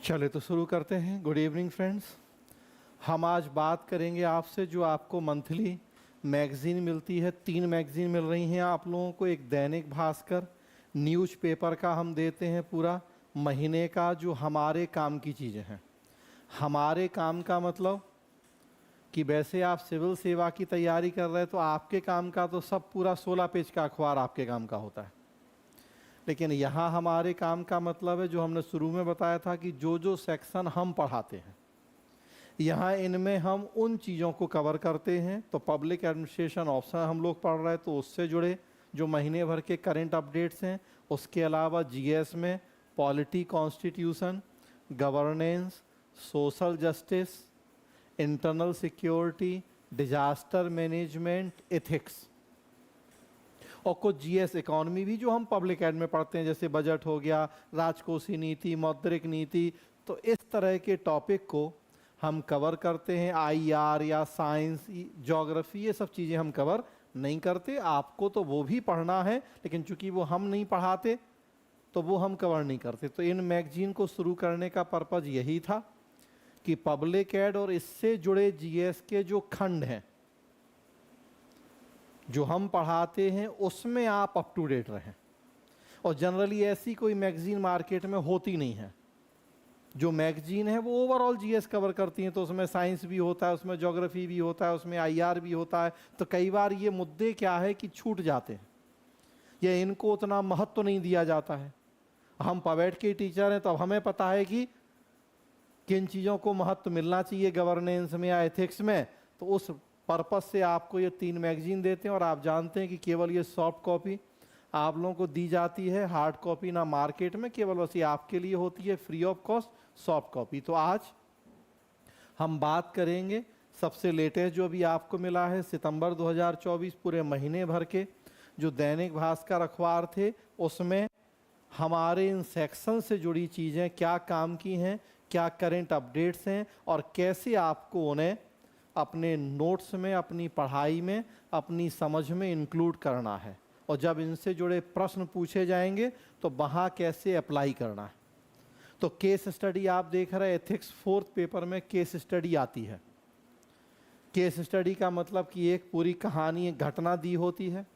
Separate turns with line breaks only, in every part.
चले तो शुरू करते हैं। Good evening friends. हम आज बात करेंगे आपसे जो आपको मंथली मैगज़ीन मिलती है। 3 मैगज़ीन मिल रही हैं आप लोगों को। एक दैनिक भास्कर न्यूज़पेपर का हम देते हैं पूरा महीने का, जो हमारे काम की चीज़ें हैं। हमारे काम का मतलब कि वैसे आप सिविल सेवा की तैयारी कर रहे हैं तो आपके काम का तो सब पूरा 16 पेज का अखबार आपके काम का होता है, लेकिन यहाँ हमारे काम का मतलब है जो हमने शुरू में बताया था कि जो जो सेक्शन हम पढ़ाते हैं यहाँ इनमें हम उन चीज़ों को कवर करते हैं। तो पब्लिक एडमिनिस्ट्रेशन ऑप्शन हम लोग पढ़ रहे हैं तो उससे जुड़े जो महीने भर के करंट अपडेट्स हैं। उसके अलावा जीएस में polity, constitution, governance, social justice, internal security, disaster management, ethics और कुछ जीएस इकोनॉमी भी जो हम पब्लिक एड में पढ़ते हैं, जैसे बजट हो गया, राजकोषीय नीति, मौद्रिक नीति। तो इस तरह के टॉपिक को हम कवर करते हैं। आईआर या साइंस, ज्योग्राफी, ये सब चीज़ें हम कवर नहीं करते। आपको तो वो भी पढ़ना है, लेकिन चूंकि वो हम नहीं पढ़ाते तो वो हम कवर नहीं करते। तो इन मैगजीन को शुरू करने का पर्पज़ यही था कि पब्लिक एड और इससे जुड़े जीएस के जो खंड हैं जो हम पढ़ाते हैं उसमें आप अप टू डेट रहें। और जनरली ऐसी कोई मैगजीन मार्केट में होती नहीं है। जो मैगजीन है वो ओवरऑल जीएस कवर करती हैं, तो उसमें साइंस भी होता है, उसमें ज्योग्राफी भी होता है, उसमें आईआर भी होता है। तो कई बार ये मुद्दे क्या है कि छूट जाते हैं या इनको उतना महत्व तो नहीं दिया जाता है। हम पवेट के टीचर हैं तो अब हमें पता है कि किन चीज़ों को महत्व मिलना चाहिए गवर्नेंस में या एथिक्स में। तो उस पर्पस से आपको ये 3 मैगजीन देते हैं। और आप जानते हैं कि केवल ये सॉफ्ट कॉपी आप लोगों को दी जाती है, हार्ड कॉपी ना मार्केट में, केवल बस ये आपके लिए होती है free of cost soft copy. तो आज हम बात करेंगे सबसे लेटेस्ट जो भी आपको मिला है सितंबर 2024 पूरे महीने भर के जो दैनिक भास्कर अखबार थे, उसमें हमारे इन सेक्शन से जुड़ी चीज़ें क्या काम की हैं, क्या करंट अपडेट्स हैं और कैसे आपको उन्हें अपने नोट्स में, अपनी पढ़ाई में, अपनी समझ में इंक्लूड करना है। और जब इनसे जुड़े प्रश्न पूछे जाएंगे तो वहाँ कैसे अप्लाई करना है। तो केस स्टडी आप देख रहे हैं, एथिक्स 4th पेपर में केस स्टडी आती है। केस स्टडी का मतलब कि एक पूरी कहानी, एक घटना दी होती है,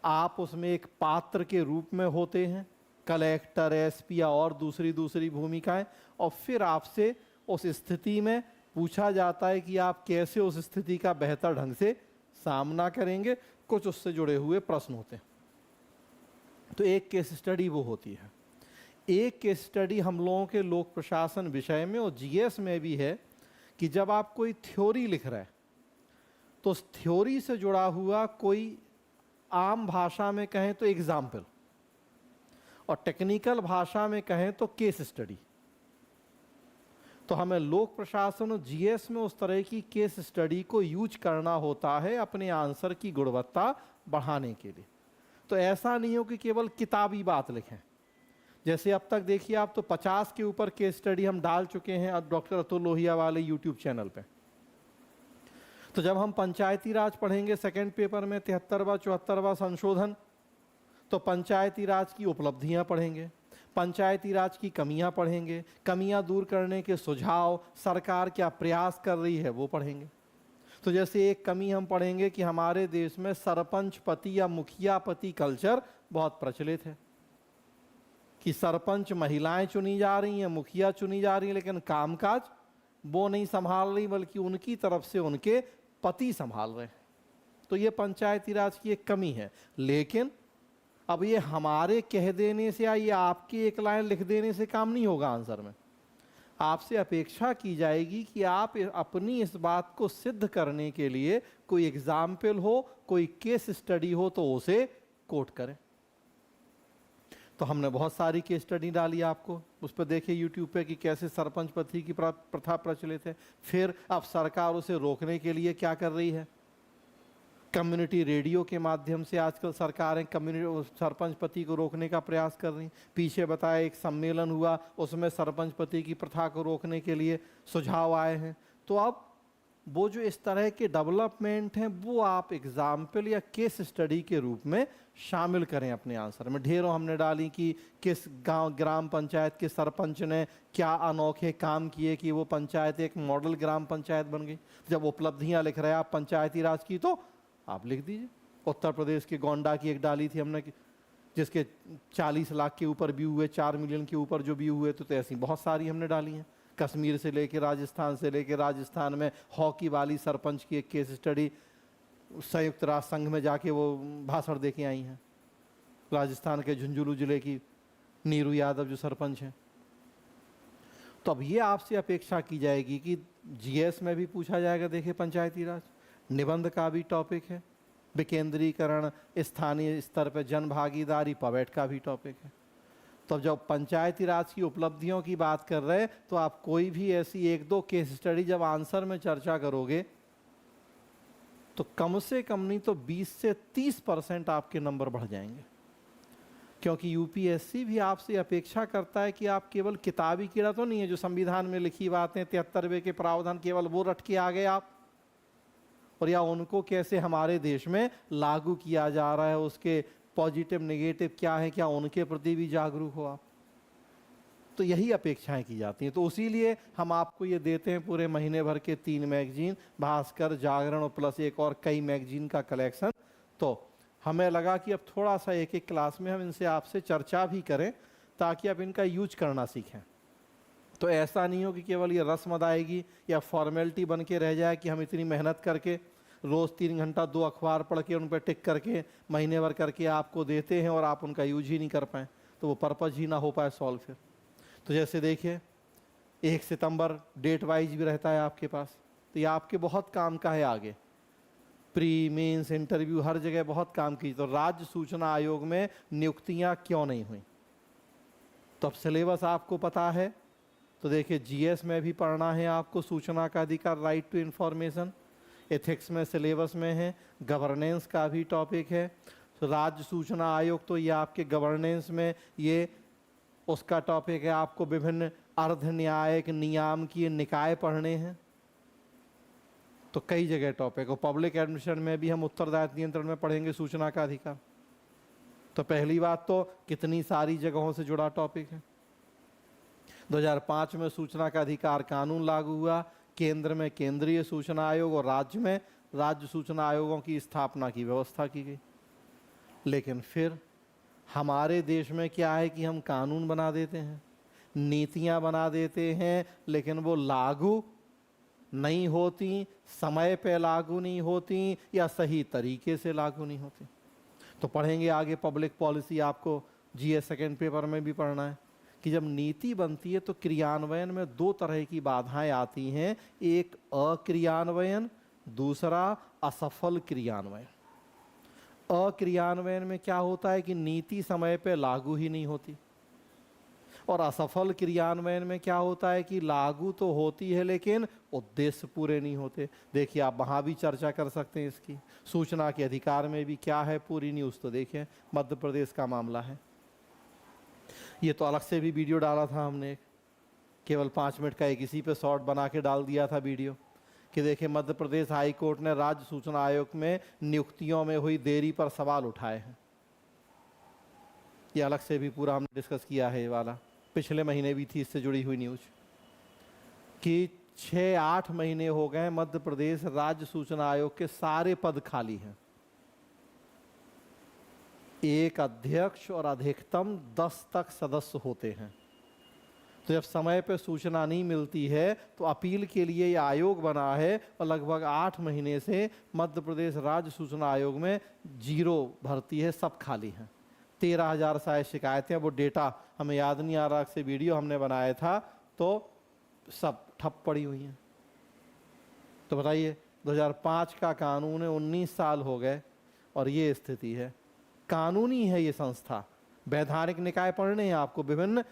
आप उसमें एक पात्र के रूप में होते हैं, कलेक्टर, एसपी या और दूसरी भूमिकाएं, और फिर आपसे उस स्थिति में पूछा जाता है कि आप कैसे उस स्थिति का बेहतर ढंग से सामना करेंगे। कुछ उससे जुड़े हुए प्रश्न होते हैं। तो एक केस स्टडी वो होती है। एक केस स्टडी हम लोगों के लोक प्रशासन विषय में और जीएस में भी है कि जब आप कोई थ्योरी लिख रहे हैं तो उस थ्योरी से जुड़ा हुआ कोई, आम भाषा में कहें तो एग्जाम्पल, और टेक्निकल भाषा में कहें तो केस स्टडी। तो हमें लोक प्रशासन और जीएस में उस तरह की केस स्टडी को यूज करना होता है अपने आंसर की गुणवत्ता बढ़ाने के लिए। तो ऐसा नहीं हो कि केवल किताबी बात लिखें। जैसे अब तक देखिए आप, तो 50 के ऊपर केस स्टडी हम डाल चुके हैं अब डॉक्टर अतुल लोहिया वाले यूट्यूब चैनल पे। तो जब हम पंचायती राज पढ़ेंगे सेकंड पेपर में 73वां 74वां संशोधन, तो पंचायती राज की उपलब्धियां पढ़ेंगे, पंचायती राज की कमियां पढ़ेंगे, कमियां दूर करने के सुझाव, सरकार क्या प्रयास कर रही है वो पढ़ेंगे। तो जैसे एक कमी हम पढ़ेंगे कि हमारे देश में सरपंच पति या मुखिया पति कल्चर बहुत प्रचलित है, कि सरपंच महिलाएं चुनी जा रही हैं, मुखिया चुनी जा रही हैं, लेकिन कामकाज वो नहीं संभाल रही बल्कि उनकी तरफ से उनके पति संभाल रहे हैं। तो ये पंचायती राज की एक कमी है। लेकिन अब ये हमारे कह देने से या ये आपकी एक लाइन लिख देने से काम नहीं होगा। आंसर में आपसे अपेक्षा की जाएगी कि आप अपनी इस बात को सिद्ध करने के लिए कोई एग्जाम्पल हो, कोई केस स्टडी हो तो उसे कोट करें। तो हमने बहुत सारी केस स्टडी डाली आपको, उस पर देखिए यूट्यूब पे कि कैसे सरपंच पति की प्रथा प्रचलित है। फिर अब सरकार उसे रोकने के लिए क्या कर रही है, कम्युनिटी रेडियो के माध्यम से आजकल सरकारें कम्युनिटी सरपंच पति को रोकने का प्रयास कर रही हैं। पीछे बताया एक सम्मेलन हुआ, उसमें सरपंच पति की प्रथा को रोकने के लिए सुझाव आए हैं। तो अब वो जो इस तरह के डेवलपमेंट हैं वो आप एग्जाम्पल या केस स्टडी के रूप में शामिल करें अपने आंसर में। ढेरों हमने डाली कि किस गांव ग्राम पंचायत के सरपंच ने क्या अनोखे काम किए कि वो पंचायत एक मॉडल ग्राम पंचायत बन गई। जब उपलब्धियां लिख रहे हैं आप पंचायती राज की तो आप लिख दीजिए। उत्तर प्रदेश के गोंडा की एक डाली थी हमने जिसके 40 लाख के ऊपर व्यू हुए, 4 मिलियन के ऊपर जो व्यू हुए, तो ऐसी बहुत सारी हमने डाली हैं। कश्मीर से लेके राजस्थान में हॉकी वाली सरपंच की एक केस स्टडी संयुक्त राष्ट्र संघ में जाके वो भाषण दे के आई हैं। राजस्थान के झुंझुनू जिले की नीरू यादव जो सरपंच हैं। तो अब ये आपसे अपेक्षा की जाएगी कि जीएस में भी पूछा जाएगा। देखिए पंचायती राज निबंध का भी टॉपिक है, विकेंद्रीकरण, स्थानीय स्तर पर जन भागीदारी, पवेट का भी टॉपिक है। तो जब पंचायती राज की उपलब्धियों की बात कर रहे हैं तो आप कोई भी ऐसी एक दो केस स्टडी जब आंसर में चर्चा करोगे तो कम से कम नहीं तो 20 से 30% आपके नंबर बढ़ जाएंगे। क्योंकि यूपीएससी भी आपसे अपेक्षा करता है कि आप केवल किताबी कीड़ा तो नहीं है जो संविधान में लिखी बातें 73वें के प्रावधान केवल वो रट के आ गए आप, और या उनको कैसे हमारे देश में लागू किया जा रहा है, उसके पॉजिटिव नेगेटिव क्या है, क्या उनके प्रति भी जागरूक हो आप। तो यही अपेक्षाएं की जाती हैं। तो इसीलिए हम आपको ये देते हैं पूरे महीने भर के 3 मैगजीन, भास्कर, जागरण और प्लस एक और कई मैगजीन का कलेक्शन। तो हमें लगा कि अब थोड़ा सा एक एक क्लास में हम इनसे आपसे चर्चा भी करें ताकि आप इनका यूज करना सीखें। तो ऐसा नहीं हो कि केवल ये रस्म अदायगी या फॉर्मेलिटी बन के रह जाए कि हम इतनी मेहनत करके रोज़ 3 घंटा 2 अखबार पढ़ के उन पर टिक करके महीने भर करके आपको देते हैं और आप उनका यूज ही नहीं कर पाएँ, तो वो पर्पज़ ही ना हो पाए सॉल्व। फिर तो जैसे देखिए 1 सितंबर डेट वाइज भी रहता है आपके पास, तो ये आपके बहुत काम का है आगे। प्री मेंस इंटरव्यू हर जगह बहुत काम की। तो राज्य सूचना आयोग में नियुक्तियां क्यों नहीं हुई, तो अब सिलेबस आपको पता है। तो देखिए जीएस में भी पढ़ना है आपको सूचना का अधिकार, राइट टू इंफॉर्मेशन। एथिक्स में सिलेबस में है, गवर्नेंस का भी टॉपिक है। तो राज्य सूचना आयोग तो ये आपके गवर्नेंस में ये उसका टॉपिक है। आपको विभिन्न अर्ध न्यायिक नियामकीय निकाय पढ़ने हैं, तो कई जगह टॉपिक। और पब्लिक एडमिनिस्ट्रेशन में भी हम उत्तरदायित्व नियंत्रण में पढ़ेंगे सूचना का अधिकार। तो पहली बात तो कितनी सारी जगहों से जुड़ा टॉपिक है। 2005 में सूचना का अधिकार कानून लागू हुआ, केंद्र में केंद्रीय सूचना आयोग और राज्य में राज्य सूचना आयोगों की स्थापना की व्यवस्था की गई। लेकिन फिर हमारे देश में क्या है कि हम कानून बना देते हैं, नीतियां बना देते हैं, लेकिन वो लागू नहीं होती, समय पे लागू नहीं होती या सही तरीके से लागू नहीं होती। तो पढ़ेंगे आगे पब्लिक पॉलिसी, आपको जीएस सेकेंड पेपर में भी पढ़ना है कि जब नीति बनती है तो क्रियान्वयन में 2 तरह की बाधाएं आती हैं, एक अक्रियान्वयन, दूसरा असफल क्रियान्वयन। अक्रियान्वयन में क्या होता है कि नीति समय पे लागू ही नहीं होती, और असफल क्रियान्वयन में क्या होता है कि लागू तो होती है लेकिन उद्देश्य पूरे नहीं होते। देखिए आप वहाँ भी चर्चा कर सकते हैं इसकी। सूचना के अधिकार में भी क्या है, पूरी न्यूज़ तो देखिए मध्य प्रदेश का मामला है। ये तो अलग से भी वीडियो डाला था हमने, केवल 5 मिनट का एक इसी पे शॉर्ट बना के डाल दिया था वीडियो कि देखिए मध्य प्रदेश हाई कोर्ट ने राज्य सूचना आयोग में नियुक्तियों में हुई देरी पर सवाल उठाए हैं। ये अलग से भी पूरा हमने डिस्कस किया है। ये वाला पिछले महीने भी थी इससे जुड़ी हुई न्यूज कि 6-8 महीने हो गए मध्य प्रदेश राज्य सूचना आयोग के सारे पद खाली हैं। एक अध्यक्ष और अधिकतम 10 तक सदस्य होते हैं। तो जब समय पर सूचना नहीं मिलती है तो अपील के लिए यह आयोग बना है, और लगभग 8 महीने से मध्य प्रदेश राज्य सूचना आयोग में 0 भर्ती है, सब खाली हैं। 13,000 शायद शिकायतें, वो डेटा हमें याद नहीं आ रहा, से वीडियो हमने बनाया था, तो सब ठप पड़ी हुई हैं। तो बताइए 2005 का कानून है, 19 साल हो गए और ये स्थिति है। कानूनी है ये संस्था। वैधानिक निकाय पढ़ने हैं आपको, विभिन्न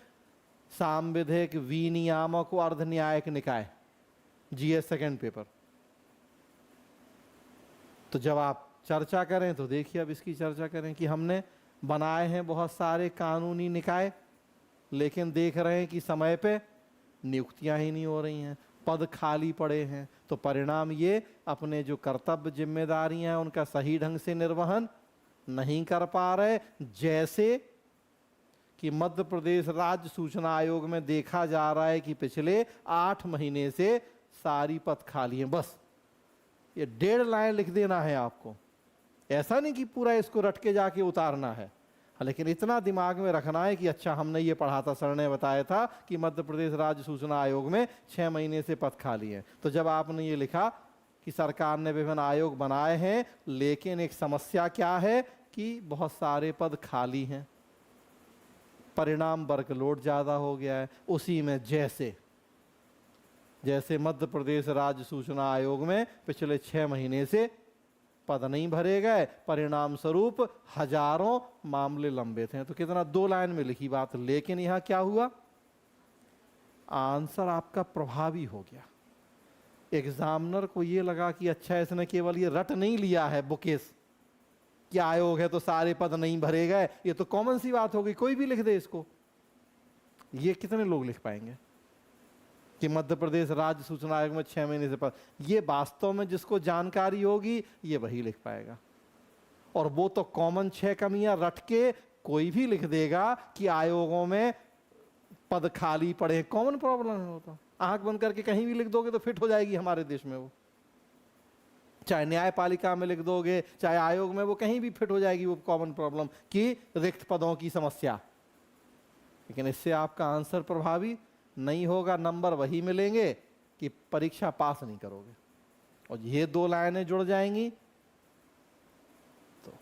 सांविधिक, विनियामक और अर्ध न्यायिक निकाय, जीएस सेकेंड पेपर। तो जब आप चर्चा करें तो देखिए अब इसकी चर्चा करें कि हमने बनाए हैं बहुत सारे कानूनी निकाय, लेकिन देख रहे हैं कि समय पे नियुक्तियां ही नहीं हो रही हैं। पद खाली पड़े हैं, तो परिणाम ये अपने जो कर्तव्य जिम्मेदारियां हैं उनका सही ढंग से निर्वहन नहीं कर पा रहे। जैसे कि मध्य प्रदेश राज्य सूचना आयोग में देखा जा रहा है कि पिछले 8 महीने से सारी पद खाली हैं। बस ये 1.5 लाइन लिख देना है आपको, ऐसा नहीं कि पूरा इसको रट के जाके उतारना है, लेकिन इतना दिमाग में रखना है कि अच्छा हमने ये पढ़ा था, सर ने बताया था कि मध्य प्रदेश राज्य सूचना आयोग में 6 महीने से पद खाली हैं। तो जब आपने ये लिखा कि सरकार ने विभिन्न आयोग बनाए हैं, लेकिन एक समस्या क्या है कि बहुत सारे पद खाली हैं, परिणाम वर्कलोड ज़्यादा हो गया है। उसी में जैसे मध्य प्रदेश राज्य सूचना आयोग में पिछले 6 महीने से पद नहीं भरे गए, परिणाम स्वरूप हजारों मामले लंबित हैं। तो कितना 2 लाइन में लिखी बात, लेकिन यहां क्या हुआ, आंसर आपका प्रभावी हो गया। एग्जामिनर को ये लगा कि अच्छा इसने केवल ये रट नहीं लिया है बुकेस कि आयोग है तो सारे पद नहीं भरे गए, ये तो कॉमन सी बात हो गई, कोई भी लिख दे इसको। ये कितने लोग लिख पाएंगे कि मध्य प्रदेश राज्य सूचना आयोग में 6 महीने से पद, ये वास्तव में जिसको जानकारी होगी ये वही लिख पाएगा। और वो तो कॉमन 6 कमियां रट के कोई भी लिख देगा कि आयोगों में पद खाली पड़े, कॉमन प्रॉब्लम है। वो तो आंख बंद करके कहीं भी लिख दोगे तो फिट हो जाएगी हमारे देश में, वो चाहे न्यायपालिका में लिख दोगे चाहे आयोग में, वो कहीं भी फिट हो जाएगी वो कॉमन प्रॉब्लम की रिक्त पदों की समस्या। लेकिन इससे आपका आंसर प्रभावी नहीं होगा, नंबर वही मिलेंगे कि परीक्षा पास नहीं करोगे। और ये 2 लाइनें जुड़ जाएंगी तो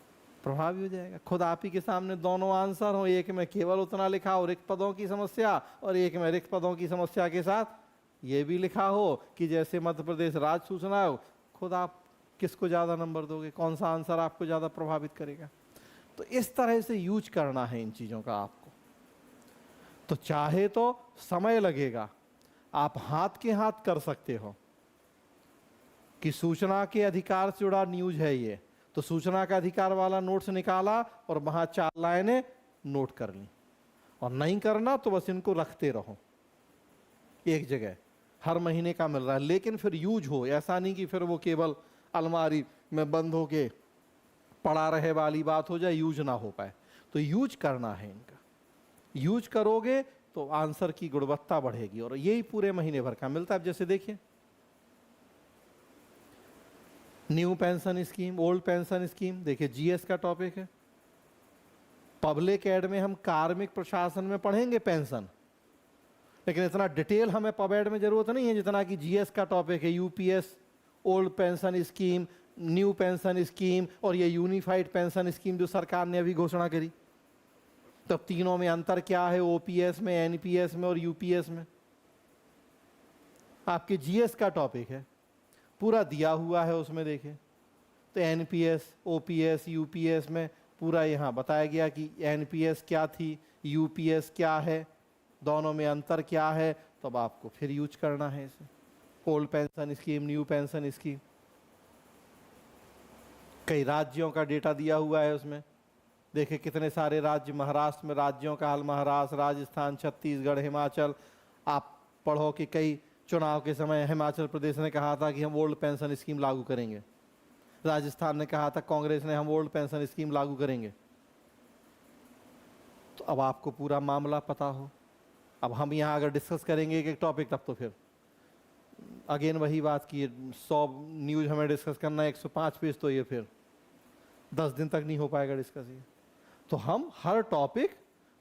प्रभावी हो जाएगा। खुद आप ही के सामने दोनों आंसर हो, एक में केवल उतना लिखा हो रिक्त पदों की समस्या, और एक में रिक्त पदों की समस्या के साथ ये भी लिखा हो कि जैसे मध्य प्रदेश राज्य सूचना आयोग, खुद आप किसको ज़्यादा नंबर दोगे, कौन सा आंसर आपको ज़्यादा प्रभावित करेगा। तो इस तरह से यूज करना है इन चीज़ों का आपको। तो चाहे तो समय लगेगा, आप हाथ के हाथ कर सकते हो कि सूचना के अधिकार से जुड़ा न्यूज है ये, तो सूचना का अधिकार वाला नोट्स निकाला और वहाँ 4 लाइनें नोट कर ली। और नहीं करना तो बस इनको रखते रहो एक जगह, हर महीने का मिल रहा है, लेकिन फिर यूज हो। ऐसा नहीं कि फिर वो केवल अलमारी में बंद होके पड़ा रहे वाली बात हो जाए, यूज ना हो पाए। तो यूज करना है इनका, यूज करोगे तो आंसर की गुणवत्ता बढ़ेगी। और यही पूरे महीने भर का मिलता है। अब जैसे देखिए new pension scheme, old pension scheme, देखिए जीएस का टॉपिक है। पब्लिक एड में हम कार्मिक प्रशासन में पढ़ेंगे पेंशन, लेकिन इतना डिटेल हमें पब एड में जरूरत नहीं है जितना कि जीएस का टॉपिक है। UPS, old pension scheme, new pension scheme और ये यूनिफाइड पेंशन स्कीम जो सरकार ने अभी घोषणा करी। तो तीनों में अंतर क्या है, ओपीएस में, एनपीएस में और यूपीएस में। आपके जीएस का टॉपिक है, पूरा दिया हुआ है उसमें देखें। तो एनपीएस, ओपीएस, यूपीएस में पूरा यहाँ बताया गया कि एनपीएस क्या थी, यूपीएस क्या है, दोनों में अंतर क्या है। तो अब आपको फिर यूज करना है इसे। Old pension scheme, new pension scheme, कई राज्यों का डेटा दिया हुआ है उसमें। देखिए कितने सारे राज्य, महाराष्ट्र में राज्यों का हाल, महाराष्ट्र, राजस्थान, छत्तीसगढ़, हिमाचल। आप पढ़ो कि कई चुनाव के समय हिमाचल प्रदेश ने कहा था कि हम ओल्ड पेंशन स्कीम लागू करेंगे, राजस्थान ने कहा था, कांग्रेस ने, हम ओल्ड पेंशन स्कीम लागू करेंगे। तो अब आपको पूरा मामला पता हो। अब हम यहाँ अगर डिस्कस करेंगे एक एक टॉपिक, तब तो फिर अगेन वही बात की 100 न्यूज हमें डिस्कस करना है, 105 पेज, तो ये फिर 10 दिन तक नहीं हो पाएगा डिस्कस ये। तो हम हर टॉपिक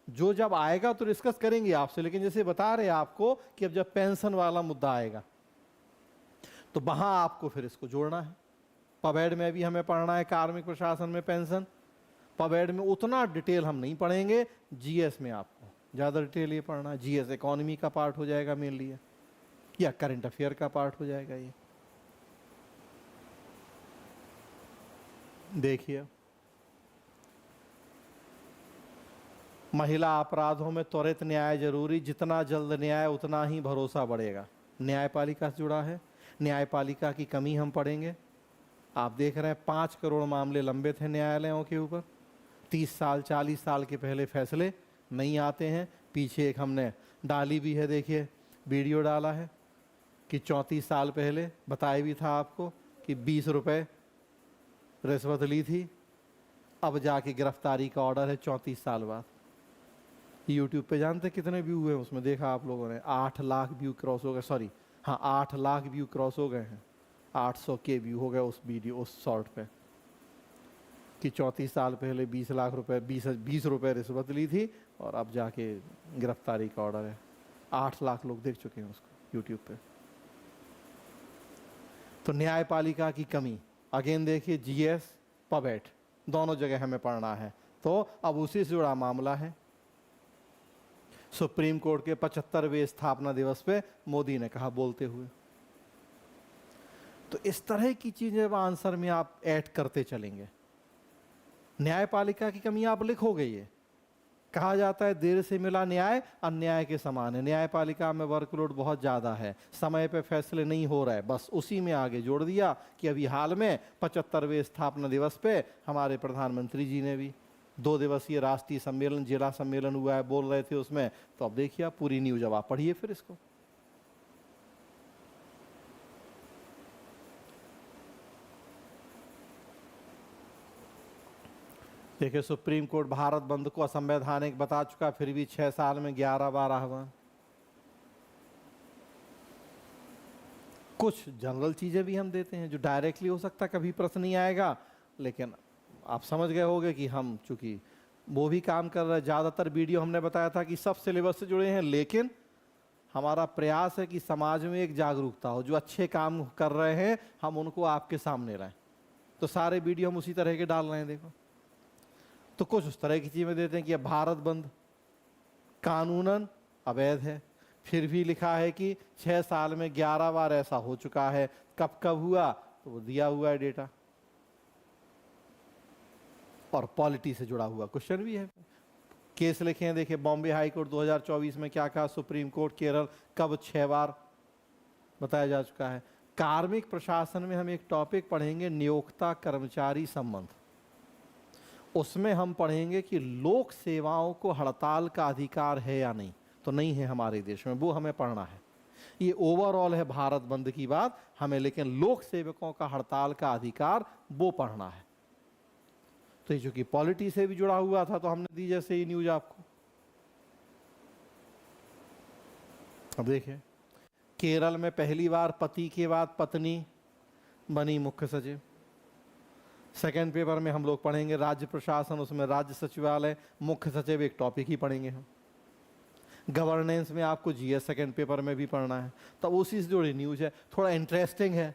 जो जब आएगा तो डिस्कस करेंगे आपसे। लेकिन जैसे बता रहे आपको कि अब जब पेंशन वाला मुद्दा आएगा तो वहां आपको फिर इसको जोड़ना है। पबेड में भी हमें पढ़ना है कार्मिक प्रशासन में पेंशन। पबेड में उतना डिटेल हम नहीं पढ़ेंगे, जीएस में आपको ज़्यादा डिटेल ये पढ़ना है। जीएस इकोनॉमी का पार्ट हो जाएगा मेन लिए, या करंट अफेयर का पार्ट हो जाएगा ये। देखिए महिला अपराधों में त्वरित न्याय जरूरी, जितना जल्द न्याय उतना ही भरोसा बढ़ेगा। न्यायपालिका से जुड़ा है, न्यायपालिका की कमी हम पढ़ेंगे। आप देख रहे हैं 5 करोड़ मामले लंबित हैं न्यायालयों के ऊपर। 30 साल 40 साल के पहले फैसले नहीं आते हैं। पीछे एक हमने डाली भी है, देखिए वीडियो डाला है। कि 34 साल पहले बताया भी था आपको कि 20 रुपए रिश्वत ली थी, अब जाके गिरफ्तारी का ऑर्डर है 34 साल बाद। यूट्यूब पे जानते कितने व्यू हुए उसमें, देखा आप लोगों ने? 8 लाख व्यू क्रॉस हो गए, सॉरी हाँ 8 लाख व्यू क्रॉस हो गए हैं, 800 के व्यू हो गए उस वीडियो, उस शॉर्ट पे, कि 34 साल पहले 20 लाख रुपए 20 रुपए रिश्वत ली थी और अब जाके गिरफ्तारी का ऑर्डर है। 8 लाख लोग देख चुके हैं उसको यूट्यूब पे। तो न्यायपालिका की कमी, अगेन देखिए जीएस पबेट दोनों जगह हमें पढ़ना है। तो अब उसी से जुड़ा मामला है। सुप्रीम कोर्ट के 75वें स्थापना दिवस पे मोदी ने कहा बोलते हुए। तो इस तरह की चीजें अब आंसर में आप ऐड करते चलेंगे। न्यायपालिका की कमी आप लिखोगे। ये कहा जाता है देर से मिला न्याय अन्याय के समान है। न्यायपालिका में वर्कलोड बहुत ज़्यादा है, समय पे फैसले नहीं हो रहे, बस उसी में आगे जोड़ दिया कि अभी हाल में 75वें स्थापना दिवस पे हमारे प्रधानमंत्री जी ने भी 2 दिवसीय राष्ट्रीय सम्मेलन, जिला सम्मेलन हुआ है, बोल रहे थे उसमें। तो अब देखिए आप पूरी न्यूज, अब आप पढ़िए फिर इसको। देखिए सुप्रीम कोर्ट भारत बंद को असंवैधानिक बता चुका, फिर भी 6 साल में 11 बार आह्वान। कुछ जनरल चीजें भी हम देते हैं जो डायरेक्टली हो सकता कभी प्रश्न नहीं आएगा, लेकिन आप समझ गए होंगे कि हम चूंकि वो भी काम कर रहे हैं। ज़्यादातर वीडियो हमने बताया था कि सब सिलेबस से जुड़े हैं, लेकिन हमारा प्रयास है कि समाज में एक जागरूकता हो, जो अच्छे काम कर रहे हैं हम उनको आपके सामने लाएं। तो सारे वीडियो हम उसी तरह के डाल रहे हैं। देखो तो कुछ उस तरह की चीज़ें देते हैं कि भारत बंद कानूनन अवैध है, फिर भी लिखा है कि 6 साल में 11 बार ऐसा हो चुका है। कब कब हुआ तो वो दिया हुआ है डेटा, और पॉलिटी से जुड़ा हुआ क्वेश्चन भी है। केस लिखे हैं, देखिए बॉम्बे हाई कोर्ट 2024 में क्या कहा, सुप्रीम कोर्ट केरल कब 6 बार बताया जा चुका है। कार्मिक प्रशासन में हम एक टॉपिक पढ़ेंगे, नियोक्ता कर्मचारी संबंध। उसमें हम पढ़ेंगे कि लोक सेवाओं को हड़ताल का अधिकार है या नहीं। तो नहीं है हमारे देश में, वो हमें पढ़ना है। ये ओवरऑल है भारत बंद की बात हमें, लेकिन लोक सेवकों का हड़ताल का अधिकार वो पढ़ना है। तो ये जो कि पॉलिटी से भी जुड़ा हुआ था, तो हमने दी जैसे ये न्यूज आपको। अब देखिए केरल में पहली बार पति के बाद पत्नी बनी मुख्य सचिव। सेकेंड पेपर में हम लोग पढ़ेंगे राज्य प्रशासन, उसमें राज्य सचिवालय मुख्य सचिव एक टॉपिक ही पढ़ेंगे हम। गवर्नेंस में आपको जीएस सेकेंड पेपर में भी पढ़ना है। तो उसी से जुड़ी न्यूज है, थोड़ा इंटरेस्टिंग है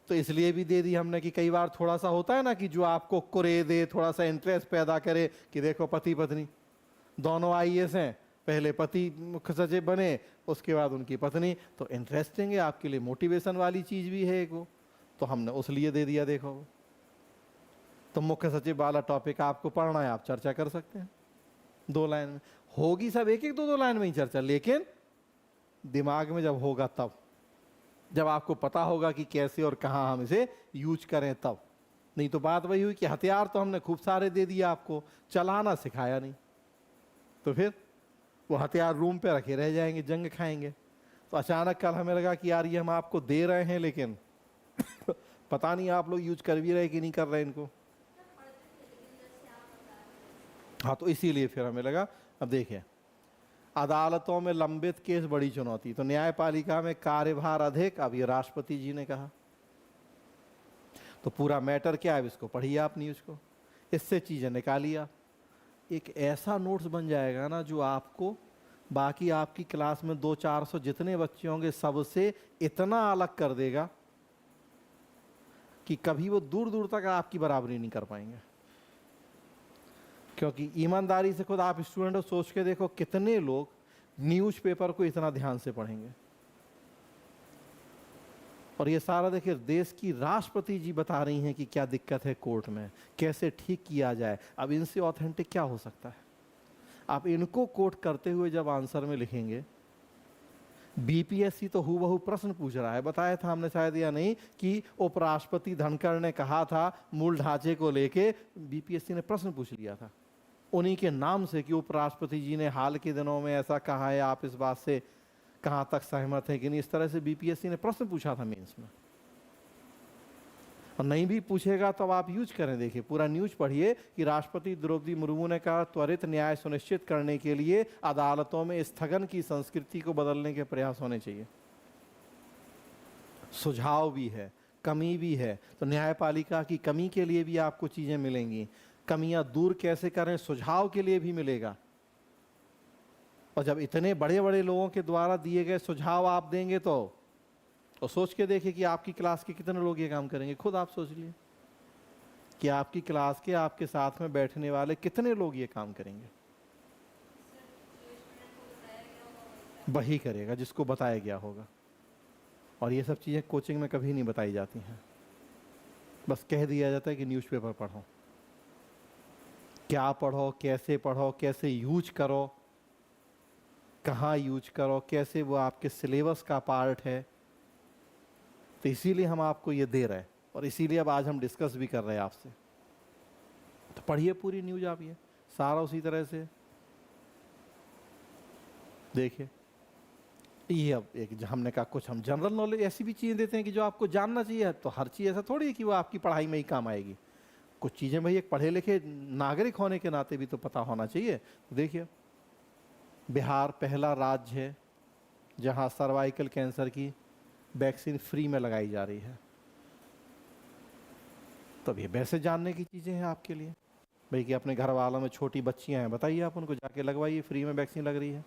तो इसलिए भी दे दी हमने कि कई बार थोड़ा सा होता है ना कि जो आपको कुरे दे, थोड़ा सा इंटरेस्ट पैदा करे कि देखो पति पत्नी दोनों आईएएस हैं, पहले पति मुख्य सचिव बने उसके बाद उनकी पत्नी। तो इंटरेस्टिंग है आपके लिए, मोटिवेशन वाली चीज भी है एक वो, तो हमने उस लिए दे दिया। देखो तो मुख्य सचिव वाला टॉपिक आपको पढ़ना है, आप चर्चा कर सकते हैं 2 लाइन में। होगी सब एक एक 2 लाइन में ही चर्चा, लेकिन दिमाग में जब होगा तब, जब आपको पता होगा कि कैसे और कहां हम इसे यूज करें तब। नहीं तो बात वही हुई कि हथियार तो हमने खूब सारे दे दिया आपको, चलाना सिखाया नहीं, तो फिर वो हथियार रूम पे रखे रह जाएंगे, जंग खाएंगे। तो अचानक कल हमें लगा कि यार ये हम आपको दे रहे हैं, लेकिन पता नहीं आप लोग यूज कर भी रहे कि नहीं कर रहे इनको। हाँ तो इसीलिए फिर हमें लगा। अब देखिए अदालतों में लंबित केस बड़ी चुनौती, तो न्यायपालिका में कार्यभार अधिक, अब ये राष्ट्रपति जी ने कहा। तो पूरा मैटर क्या है इसको पढ़िए आप न्यूज को, इससे चीजें निकालिए आप। एक ऐसा नोट्स बन जाएगा ना जो आपको बाकी आपकी क्लास में 200-400 जितने बच्चे होंगे सबसे इतना अलग कर देगा कि कभी वो दूर दूर तक आपकी बराबरी नहीं कर पाएंगे। क्योंकि ईमानदारी से खुद आप स्टूडेंट हो, सोच के देखो कितने लोग न्यूज़पेपर को इतना ध्यान से पढ़ेंगे। और ये सारा देखिए देश की राष्ट्रपति जी बता रही हैं कि क्या दिक्कत है कोर्ट में, कैसे ठीक किया जाए। अब इनसे ऑथेंटिक क्या हो सकता है। आप इनको कोट करते हुए जब आंसर में लिखेंगे, बीपीएससी तो हूबहू प्रश्न पूछ रहा है, बताया था हमने शायद या नहीं कि उपराष्ट्रपति धनखड़ ने कहा था मूल ढांचे को लेके, बीपीएससी ने प्रश्न पूछ लिया था उन्हीं के नाम से कि उपराष्ट्रपति जी ने हाल के दिनों में ऐसा कहा है, आप इस बात से कहाँ तक सहमत है कि नहीं। इस तरह से बीपीएससी ने प्रश्न पूछा था मेंस में, और नहीं भी पूछेगा तो अब आप यूज करें। देखिए पूरा न्यूज पढ़िए कि राष्ट्रपति द्रौपदी मुर्मू ने कहा त्वरित न्याय सुनिश्चित करने के लिए अदालतों में स्थगन की संस्कृति को बदलने के प्रयास होने चाहिए। सुझाव भी है, कमी भी है, तो न्यायपालिका की कमी के लिए भी आपको चीजें मिलेंगी। कमियां दूर कैसे करें, सुझाव के लिए भी मिलेगा। और जब इतने बड़े बड़े लोगों के द्वारा दिए गए सुझाव आप देंगे तो सोच के देखिए कि आपकी क्लास के कितने लोग ये काम करेंगे। खुद आप सोच लिए कि आपकी क्लास के, आपके साथ में बैठने वाले कितने लोग ये काम करेंगे। वही करेगा जिसको बताया गया होगा। और ये सब चीजें कोचिंग में कभी नहीं बताई जाती हैं, बस कह दिया जाता है कि न्यूज़पेपर पढ़ो। क्या पढ़ो, कैसे पढ़ो, कैसे यूज करो, कहाँ यूज करो, कैसे वो आपके सिलेबस का पार्ट है। तो इसीलिए हम आपको ये दे रहे हैं, और इसीलिए अब आज हम डिस्कस भी कर रहे हैं आपसे। तो पढ़िए पूरी न्यूज आप, ये सारा उसी तरह से देखिए। ये अब एक हमने कहा कुछ हम जनरल नॉलेज ऐसी भी चीज़ें देते हैं कि जो आपको जानना चाहिए। तो हर चीज़ ऐसा थोड़ी है कि वो आपकी पढ़ाई में ही काम आएगी। कुछ चीज़ें भाई एक पढ़े लिखे नागरिक होने के नाते भी तो पता होना चाहिए। तो देखिए बिहार पहला राज्य है जहां सर्वाइकल कैंसर की वैक्सीन फ्री में लगाई जा रही है। तो ये वैसे जानने की चीज़ें हैं आपके लिए भाई कि अपने घर वालों में छोटी बच्चियां हैं, बताइए आप उनको जाके लगवाइए, फ्री में वैक्सीन लग रही है।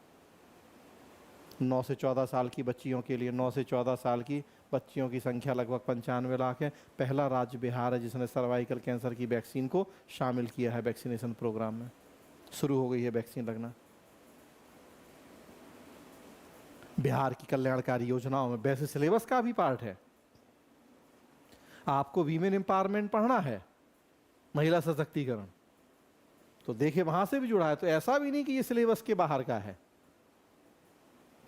9 से 14 साल की बच्चियों के लिए, 9 से 14 साल की बच्चियों की संख्या लगभग 95 लाख है। पहला राज्य बिहार है जिसने सर्वाइकल कैंसर की वैक्सीन को शामिल किया है वैक्सीनेशन प्रोग्राम में। शुरू हो गई है वैक्सीन लगना। बिहार की कल्याणकारी योजनाओं में वैसे सिलेबस का भी पार्ट है। आपको वीमेन एम्पावरमेंट पढ़ना है, महिला सशक्तिकरण, तो देखिए वहां से भी जुड़ा है। तो ऐसा भी नहीं कि ये सिलेबस के बाहर का है,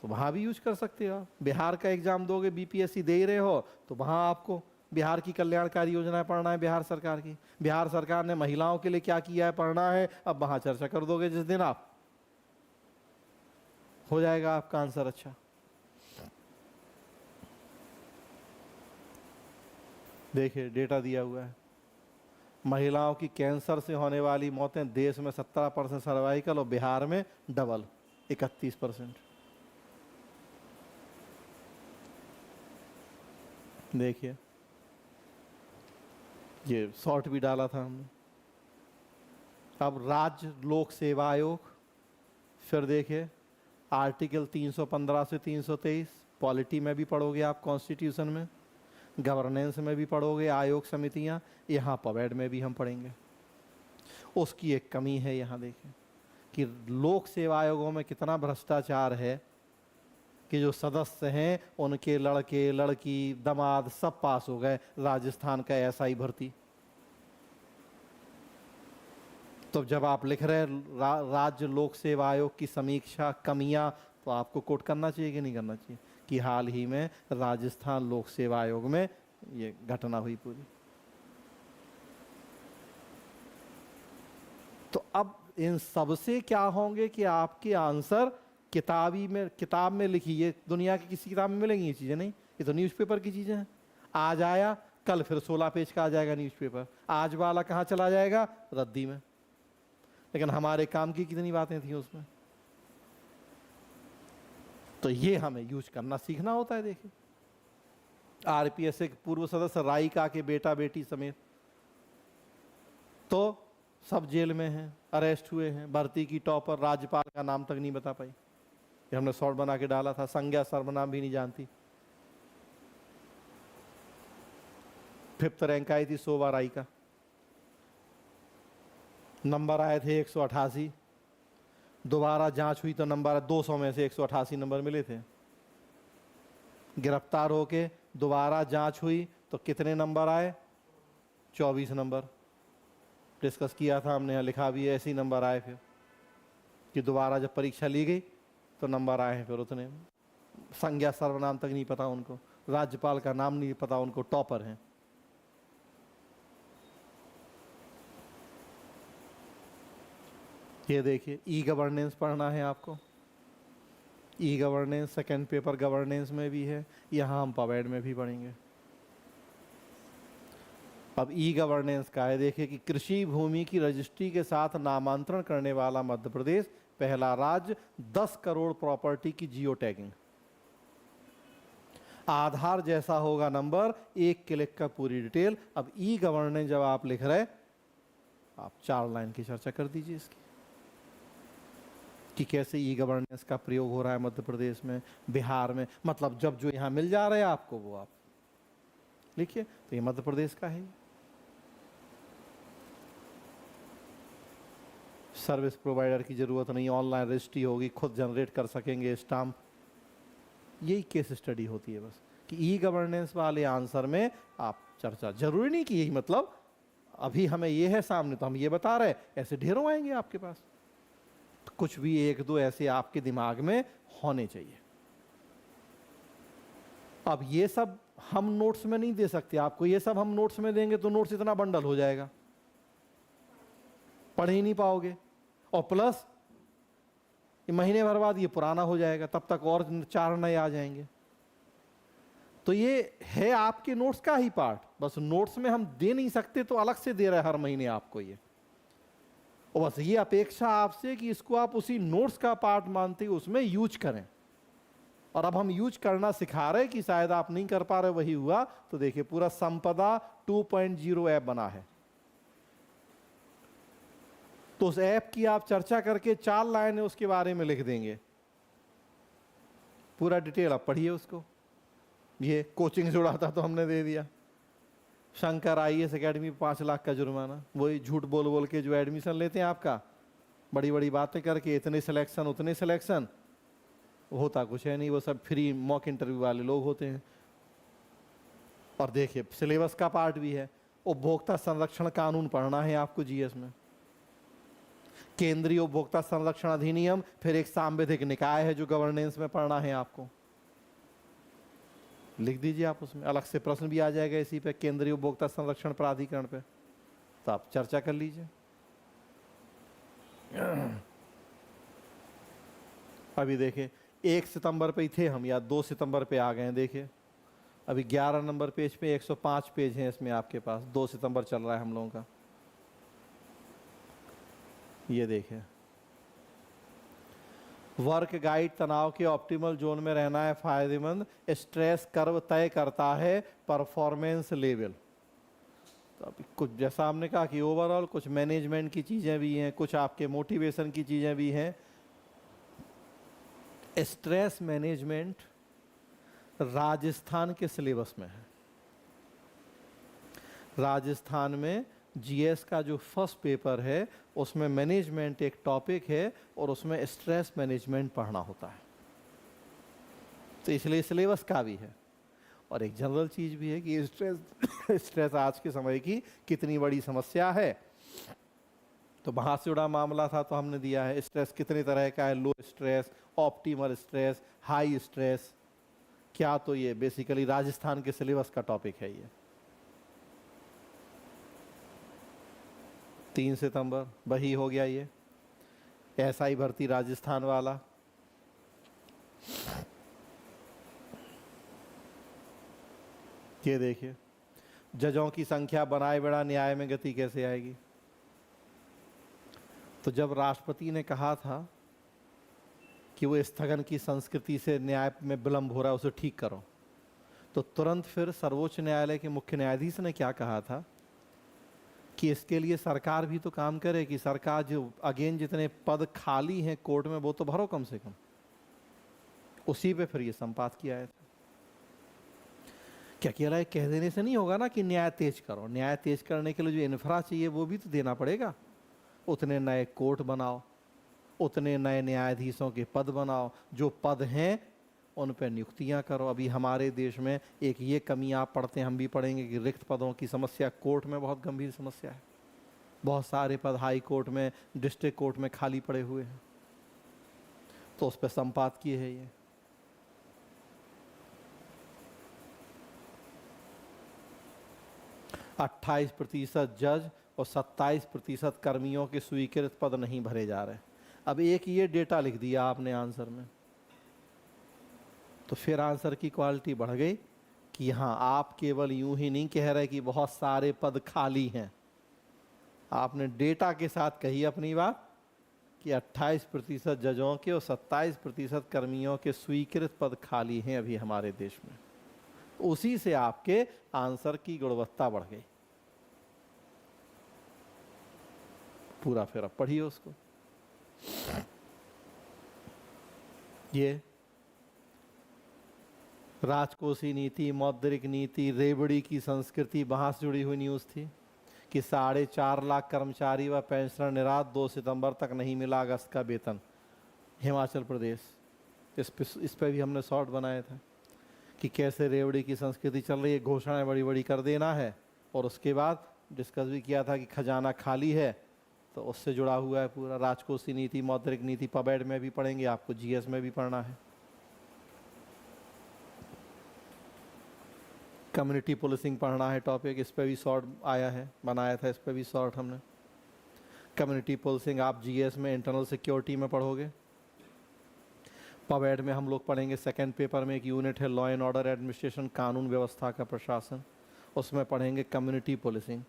तो वहां भी यूज कर सकते हो। बिहार का एग्जाम दोगे, बीपीएससी दे ही रहे हो, तो वहां आपको बिहार की कल्याणकारी योजनाएं पढ़ना है। बिहार सरकार की, बिहार सरकार ने महिलाओं के लिए क्या किया है पढ़ना है। अब वहां चर्चा कर दोगे जिस दिन आप, हो जाएगा आपका आंसर अच्छा। देखिए डेटा दिया हुआ है, महिलाओं की कैंसर से होने वाली मौतें देश में 17% सर्वाइकल और बिहार में डबल 31%। देखिए ये शॉर्ट भी डाला था हमने। अब राज्य लोक सेवा आयोग, फिर देखिए आर्टिकल 315 से 323 पॉलिटी में भी पढ़ोगे आप, कॉन्स्टिट्यूशन में, गवर्नेंस में भी पढ़ोगे, आयोग समितियां, यहाँ पवेड में भी हम पढ़ेंगे। उसकी एक कमी है यहाँ देखिए कि लोक सेवा आयोगों में कितना भ्रष्टाचार है कि जो सदस्य हैं उनके लड़के लड़की दामाद सब पास हो गए। राजस्थान का एसआई भर्ती, तो जब आप लिख रहे राज्य लोक सेवा आयोग की समीक्षा कमियां, तो आपको कोट करना चाहिए कि नहीं करना चाहिए कि हाल ही में राजस्थान लोक सेवा आयोग में ये घटना हुई पूरी। तो अब इन सब से क्या होंगे कि आपके आंसर किताब में लिखी, ये दुनिया की किसी किताब में मिलेंगी ये चीजें नहीं, ये तो न्यूज़पेपर की चीजें हैं। आज आया कल फिर 16 पेज का आ जाएगा न्यूज़पेपर, आज वाला कहाँ चला जाएगा, रद्दी में। लेकिन हमारे काम की कितनी बातें थी उसमें। तो ये हमें यूज करना सीखना होता है। देखिए आरपीएस के पूर्व सदस्य राइका के बेटा बेटी समेत तो सब जेल में हैं, अरेस्ट हुए हैं। भर्ती की टॉपर राज्यपाल का नाम तक नहीं बता पाई, ये हमने शॉर्ट बना के डाला था। संज्ञा सर्वनाम भी नहीं जानती। 5th रैंक आई थी शोभा राइका, नंबर आए थे 188। दोबारा जांच हुई तो नंबर 200 में से 188 नंबर मिले थे। गिरफ्तार होके दोबारा जांच हुई तो कितने नंबर आए, 24 नंबर। डिस्कस किया था हमने, यहाँ लिखा भी है, ऐसे ही नंबर आए फिर कि दोबारा जब परीक्षा ली गई तो नंबर आए हैं फिर उतने। संज्ञा सर्वनाम तक नहीं पता उनको, राज्यपाल का नाम नहीं पता उनको, टॉपर हैं। ये देखिए ई गवर्नेंस पढ़ना है आपको, e governance second paper governance में भी है, यहाँ हम पवेड में भी पढ़ेंगे। अब ई गवर्नेंस का है, देखिए कि कृषि भूमि की रजिस्ट्री के साथ नामांतरण करने वाला मध्य प्रदेश पहला राज्य, 10 करोड़ प्रॉपर्टी की जियो टैगिंग, आधार जैसा होगा नंबर, 1 क्लिक का पूरी डिटेल। अब ई गवर्नेंस जब आप लिख रहे, आप 4 लाइन की चर्चा कर दीजिए इसकी कि कैसे ई गवर्नेंस का प्रयोग हो रहा है मध्य प्रदेश में, बिहार में, मतलब जब जो यहाँ मिल जा रहे हैं आपको वो आप लिखिए। तो ये मध्य प्रदेश का है। सर्विस प्रोवाइडर की जरूरत नहीं, ऑनलाइन रजिस्ट्री होगी, खुद जनरेट कर सकेंगे स्टाम्प। यही केस स्टडी होती है बस कि ई गवर्नेंस वाले आंसर में आप चर्चा, जरूरी नहीं कि यही मतलब अभी हमें ये है सामने तो हम ये बता रहे, ऐसे ढेरों आएंगे आपके पास। तो कुछ भी 1-2 ऐसे आपके दिमाग में होने चाहिए। अब ये सब हम नोट्स में नहीं दे सकते आपको, ये सब हम नोट्स में देंगे तो नोट्स इतना बंडल हो जाएगा, पढ़ ही नहीं पाओगे, और प्लस महीने भर बाद ये पुराना हो जाएगा, तब तक और 4 नए आ जाएंगे। तो ये है आपके नोट्स का ही पार्ट, बस नोट्स में हम दे नहीं सकते तो अलग से दे रहे हर महीने आपको ये, और बस ये अपेक्षा आपसे कि इसको आप उसी नोट्स का पार्ट मानते हुए उसमें यूज करें। और अब हम यूज करना सिखा रहे कि शायद आप नहीं कर पा रहे, वही हुआ। तो देखिए पूरा संपदा 2.0 ऐप बना है, तो उस ऐप की आप चर्चा करके 4 लाइनें उसके बारे में लिख देंगे, पूरा डिटेल आप पढ़िए उसको। ये कोचिंग जुड़ा था तो हमने दे दिया, शंकर IAS एकेडमी 5 लाख का जुर्माना, वही झूठ बोल बोल के जो एडमिशन लेते हैं आपका, बड़ी बड़ी बातें करके, इतने सिलेक्शन उतने सिलेक्शन, होता कुछ है नहीं, वो सब फ्री मॉक इंटरव्यू वाले लोग होते हैं। और देखिए सिलेबस का पार्ट भी है, उपभोक्ता संरक्षण कानून पढ़ना है आपको जीएस में, केंद्रीय उपभोक्ता संरक्षण अधिनियम, फिर एक सांविधिक निकाय है जो गवर्नेंस में पढ़ना है आपको, लिख दीजिए आप उसमें, अलग से प्रश्न भी आ जाएगा इसी पे, केंद्रीय उपभोक्ता संरक्षण प्राधिकरण पे, तो आप चर्चा कर लीजिए। अभी देखिए 1 सितंबर पे ही थे हम, या 2 सितंबर पे आ गए हैं। देखिए अभी 11 नंबर पेज पे 105 पेज हैं इसमें आपके पास, 2 सितंबर चल रहा है हम लोगों का। ये देखिए वर्क गाइड, तनाव के ऑप्टिमल जोन में रहना है फायदेमंद, स्ट्रेस कर्व तय करता है परफॉर्मेंस लेवल। तो अभी कुछ जैसा हमने कहा कि ओवरऑल कुछ मैनेजमेंट की चीज़ें भी हैं, कुछ आपके मोटिवेशन की चीज़ें भी हैं। स्ट्रेस मैनेजमेंट राजस्थान के सिलेबस में है। राजस्थान में जीएस का जो फर्स्ट पेपर है उसमें मैनेजमेंट एक टॉपिक है और उसमें स्ट्रेस मैनेजमेंट पढ़ना होता है, तो इसलिए सिलेबस का भी है। और एक जनरल चीज़ भी है कि स्ट्रेस आज के समय की कितनी बड़ी समस्या है। तो वहाँ से जुड़ा मामला था तो हमने दिया है स्ट्रेस कितने तरह का है, low stress, optimal stress, high stress क्या, तो ये बेसिकली राजस्थान के सिलेबस का टॉपिक है। ये 3 सितंबर वही हो गया, ये SI भर्ती राजस्थान वाला। ये देखिए जजों की संख्या बनाए बढ़ा न्याय में गति कैसे आएगी। तो जब राष्ट्रपति ने कहा था कि वो स्थगन की संस्कृति से न्याय में विलंब हो रहा है उसे ठीक करो, तो तुरंत फिर सर्वोच्च न्यायालय के मुख्य न्यायाधीश ने क्या कहा था कि इसके लिए सरकार भी तो काम करे, कि सरकार जो अगेन जितने पद खाली हैं कोर्ट में वो तो भरो कम से कम। उसी पे फिर ये संपात किया है। क्या किया है, कह देने से नहीं होगा ना कि न्याय तेज करो। न्याय तेज करने के लिए जो इंफ्रा चाहिए वो भी तो देना पड़ेगा। उतने नए कोर्ट बनाओ, उतने नए न्यायाधीशों के पद बनाओ, जो पद हैं उन पर नियुक्तियां करो। अभी हमारे देश में एक ये कमी आप पढ़ते हैं, हम भी पढ़ेंगे कि रिक्त पदों की समस्या कोर्ट में बहुत गंभीर समस्या है। बहुत सारे पद हाई कोर्ट में, डिस्ट्रिक्ट कोर्ट में खाली पड़े हुए हैं, तो उस पर संपात किए हैं। ये 28% जज और 27% कर्मियों के स्वीकृत पद नहीं भरे जा रहे। अब एक ये डेटा लिख दिया आपने आंसर में तो फिर आंसर की क्वालिटी बढ़ गई कि हाँ, आप केवल यूं ही नहीं कह रहे कि बहुत सारे पद खाली हैं, आपने डेटा के साथ कही अपनी बात कि 28% जजों के और 27% कर्मियों के स्वीकृत पद खाली हैं अभी हमारे देश में। उसी से आपके आंसर की गुणवत्ता बढ़ गई। पूरा फिर अब पढ़िए उसको। ये राजकोषीय नीति, मौद्रिक नीति, रेवड़ी की संस्कृति, वहां से जुड़ी हुई न्यूज थी कि 4.5 लाख कर्मचारी व पेंशनर निराश, 2 सितंबर तक नहीं मिला अगस्त का वेतन। हिमाचल प्रदेश, इस पे भी हमने शॉर्ट बनाया था कि कैसे रेवड़ी की संस्कृति चल रही है, घोषणाएं बड़ी बड़ी कर देना है, और उसके बाद डिस्कस भी किया था कि खजाना खाली है, तो उससे जुड़ा हुआ है पूरा। राजकोषीय नीति, मौद्रिक नीति पबैड में भी पढ़ेंगे, आपको जीएस में भी पढ़ना है। कम्युनिटी पुलिसिंग पढ़ना है टॉपिक, इस पे भी शॉर्ट आया है, बनाया था इस पे भी शॉर्ट हमने। कम्युनिटी पुलिसिंग आप जीएस में इंटरनल सिक्योरिटी में पढ़ोगे। पबैड में हम लोग पढ़ेंगे सेकंड पेपर में, एक यूनिट है लॉ एंड ऑर्डर एडमिनिस्ट्रेशन, कानून व्यवस्था का प्रशासन, उसमें पढ़ेंगे कम्युनिटी पुलिसिंग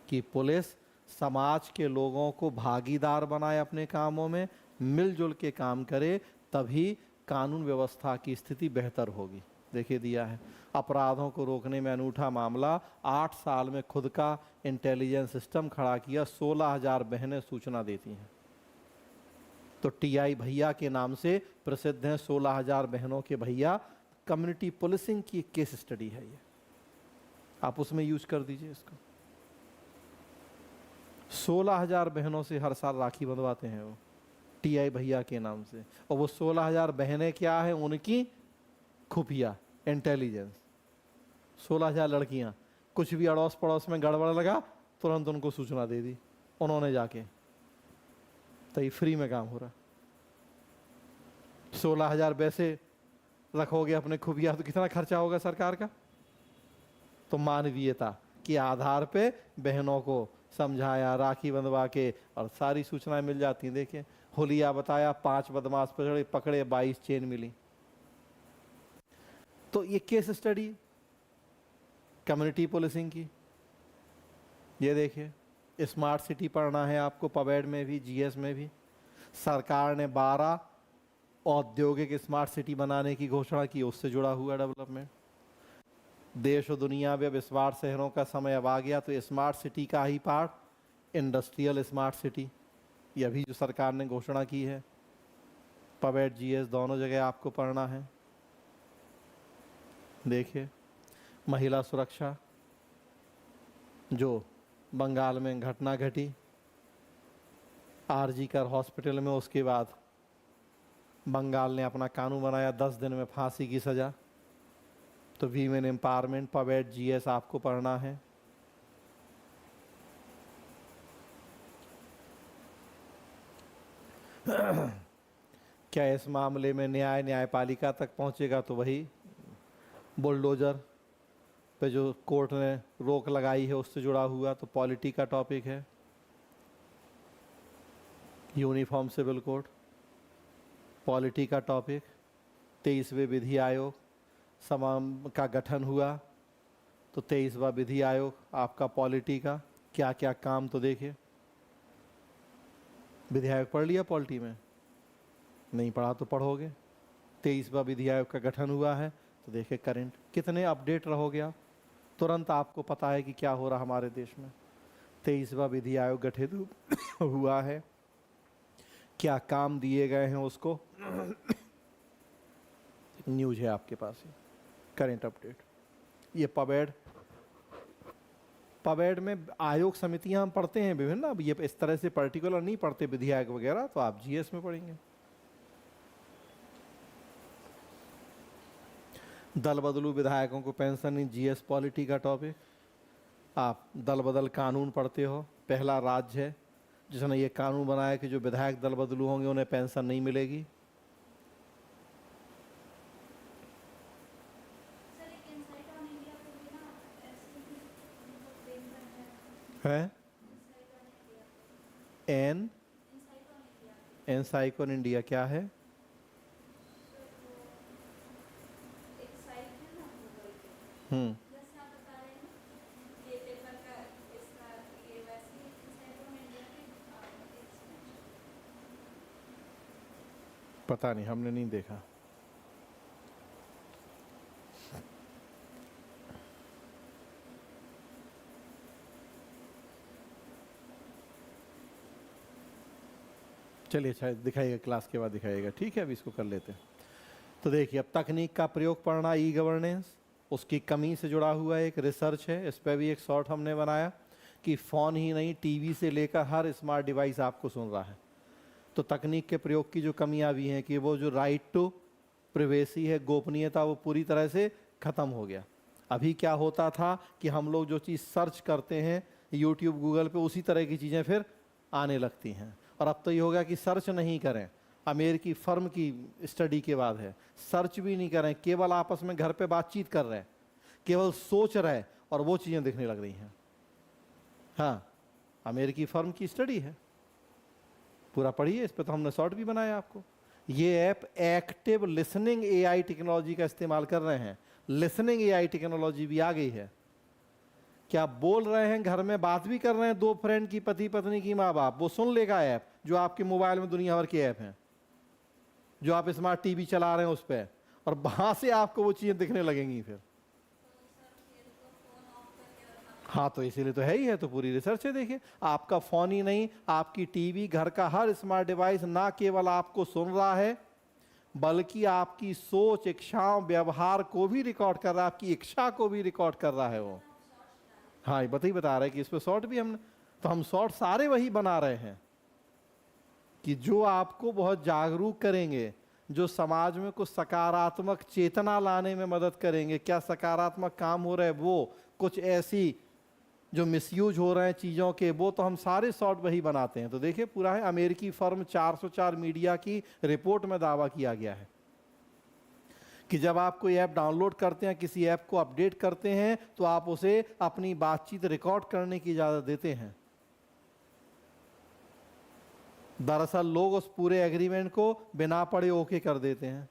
कि पुलिस समाज के लोगों को भागीदार बनाए अपने कामों में, मिलजुल के काम करे, तभी कानून व्यवस्था की स्थिति बेहतर होगी। देखिए दिया है, अपराधों को रोकने में अनूठा मामला, 8 साल में खुद का इंटेलिजेंस सिस्टम खड़ा किया, 16,000 बहनें सूचना देती हैं। तो टीआई भैया के नाम से प्रसिद्ध हैं, 16,000 बहनों के भैया। कम्युनिटी पुलिसिंग की एक केस स्टडी है ये, आप उसमें यूज कर दीजिए इसको। 16,000 बहनों से हर साल राखी बंधवाते हैं वो टीआई भैया के नाम से, और वो 16,000 बहनें क्या है, उनकी खुफिया इंटेलिजेंस। 16,000 लड़कियां, कुछ भी अड़ोस पड़ोस में गड़बड़ लगा तुरंत उनको सूचना दे दी उन्होंने जाके, तो ये फ्री में काम हो रहा। 16,000 वैसे रखोगे अपने खुफिया तो कितना खर्चा होगा सरकार का। तो मानवीयता के आधार पे बहनों को समझाया, राखी बंधवा के, और सारी सूचनाएं मिल जाती हैं। देखिए हुलिया बताया, 5 बदमाश पकड़े, 22 चेन मिली। तो ये केस स्टडी कम्युनिटी पुलिसिंग की। ये देखिए स्मार्ट सिटी पढ़ना है आपको, पबैड में भी जीएस में भी। सरकार ने 12 औद्योगिक स्मार्ट सिटी बनाने की घोषणा की, उससे जुड़ा हुआ डेवलपमेंट। देश और दुनिया में अब स्मार्ट शहरों का समय अब आ गया, तो स्मार्ट सिटी का ही पार्ट इंडस्ट्रियल स्मार्ट सिटी, ये अभी जो सरकार ने घोषणा की है। पबैड जीएस दोनों जगह आपको पढ़ना है। देखिए महिला सुरक्षा, जो बंगाल में घटना घटी आरजी कर हॉस्पिटल में, उसके बाद बंगाल ने अपना कानून बनाया 10 दिन में फांसी की सजा। तो वीमेन एम्पावरमेंट पबैड जीएस आपको पढ़ना है। क्या इस मामले में न्यायपालिका तक पहुंचेगा, तो वही बुलडोजर पे जो कोर्ट ने रोक लगाई है उससे जुड़ा हुआ, तो पॉलिटी का टॉपिक है। यूनिफॉर्म सिविल कोड पॉलिटी का टॉपिक। 23वें विधि आयोग समाम का गठन हुआ, तो 23वां विधि आयोग आपका पॉलिटी का क्या क्या काम, तो देखिए विधि आयोग पढ़ लिया पॉलिटी में, नहीं पढ़ा तो पढ़ोगे। 23वां विधि आयोग का गठन हुआ है, तो देखिए करंट कितने अपडेट रहोगे आप, तुरंत आपको पता है कि क्या हो रहा हमारे देश में। 23वां विधि आयोग गठित हुआ है, क्या काम दिए गए हैं उसको न्यूज है आपके पास ही, करंट अपडेट। ये पबैड में आयोग समितियां हम पढ़ते हैं विभिन्न, अब ये इस तरह से पर्टिकुलर नहीं पढ़ते विधि आयोग वगैरह, तो आप जीएस में पढ़ेंगे। दल बदलू विधायकों को पेंशन नहीं, जीएस पॉलिटी का टॉपिक। आप दल बदल कानून पढ़ते हो, पहला राज्य है जिसने ये कानून बनाया कि जो विधायक दल बदलू होंगे उन्हें पेंशन नहीं मिलेगी। है एनसाइक ऑन इंडिया क्या है?
जैसे आप बता रहे हैं ना, ये पेपर का इसका ये वैसे ही सेंट्रल में इंडिया की
पता नहीं, हमने नहीं देखा। चलिए शायद दिखाइएगा, क्लास के बाद दिखाइएगा, ठीक है, अभी इसको कर लेते हैं। तो देखिए, अब तकनीक का प्रयोग पढ़ना, ई गवर्नेंस, उसकी कमी से जुड़ा हुआ एक रिसर्च है, इस पर भी एक शॉर्ट हमने बनाया कि फ़ोन ही नहीं, टीवी से लेकर हर स्मार्ट डिवाइस आपको सुन रहा है। तो तकनीक के प्रयोग की जो कमियां भी हैं कि वो जो राइट टू प्रिवेसी है, गोपनीयता, वो पूरी तरह से ख़त्म हो गया। अभी क्या होता था कि हम लोग जो चीज़ सर्च करते हैं यूट्यूब, गूगल पे, उसी तरह की चीज़ें फिर आने लगती हैं। और अब तो ये हो गया कि सर्च नहीं करें, अमेरिकी फर्म की स्टडी के बाद है, सर्च भी नहीं करें, केवल आपस में घर पे बातचीत कर रहे हैं, केवल सोच रहे, और वो चीज़ें दिखने लग रही हैं। हाँ, अमेरिकी फर्म की स्टडी है, पूरा पढ़िए, इस पर तो हमने शॉर्ट भी बनाया आपको। ये app active listening AI technology का इस्तेमाल कर रहे हैं। लिसनिंग एआई टेक्नोलॉजी भी आ गई है। क्या बोल रहे हैं, घर में बात भी कर रहे हैं, दो फ्रेंड की, पति पत्नी की, माँ बाप, वो सुन लेगा ऐप, जो आपके मोबाइल में दुनिया भर के ऐप हैं, जो आप स्मार्ट टीवी चला रहे हैं उस पर, और वहां से आपको वो चीजें दिखने लगेंगी फिर। हाँ, तो इसीलिए तो है ही है, तो पूरी रिसर्च है। देखिए, आपका फोन ही नहीं, आपकी टीवी, घर का हर स्मार्ट डिवाइस ना केवल आपको सुन रहा है, बल्कि आपकी सोच, इच्छाओं, व्यवहार को भी रिकॉर्ड कर रहा है, आपकी इच्छा को भी रिकॉर्ड कर रहा है वो। हाँ, ये बता रहा है कि इस पर शॉर्ट भी हमने, तो हम शॉर्ट सारे वही बना रहे हैं कि जो आपको बहुत जागरूक करेंगे, जो समाज में कुछ सकारात्मक चेतना लाने में मदद करेंगे। क्या सकारात्मक काम हो रहा है, वो कुछ ऐसी जो मिसयूज हो रहे हैं चीज़ों के, वो तो हम सारे शॉर्ट वही बनाते हैं। तो देखिए, पूरा है, अमेरिकी फर्म 404 मीडिया की रिपोर्ट में दावा किया गया है कि जब आप कोई ऐप डाउनलोड करते हैं, किसी ऐप को अपडेट करते हैं, तो आप उसे अपनी बातचीत रिकॉर्ड करने की इजाज़त देते हैं। दरअसल लोग उस पूरे एग्रीमेंट को बिना पढ़े ओके कर देते हैं,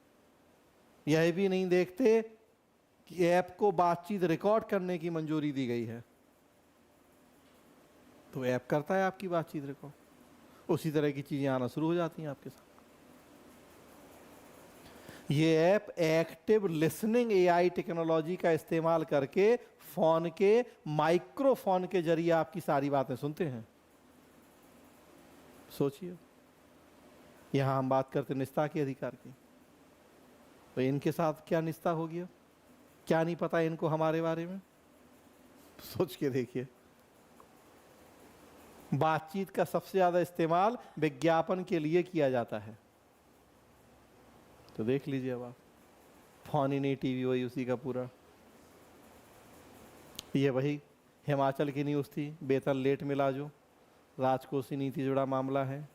यह भी नहीं देखते कि ऐप को बातचीत रिकॉर्ड करने की मंजूरी दी गई है। तो ऐप करता है आपकी बातचीत रिकॉर्ड, उसी तरह की चीजें आना शुरू हो जाती हैं आपके साथ। ये app active listening AI technology का इस्तेमाल करके फोन के माइक्रोफोन के जरिए आपकी सारी बातें सुनते हैं। सोचिए, यहां हम बात करते निस्ता के अधिकार की, तो इनके साथ क्या निस्ता हो गया, क्या नहीं पता इनको हमारे बारे में, सोच के देखिए। बातचीत का सबसे ज्यादा इस्तेमाल विज्ञापन के लिए किया जाता है, तो देख लीजिए अब आप, फोन ही नहीं, टीवी वही उसी का पूरा। ये वही हिमाचल की न्यूज़ थी, वेतन लेट मिला, जो राजकोषीय नीति जुड़ा मामला है।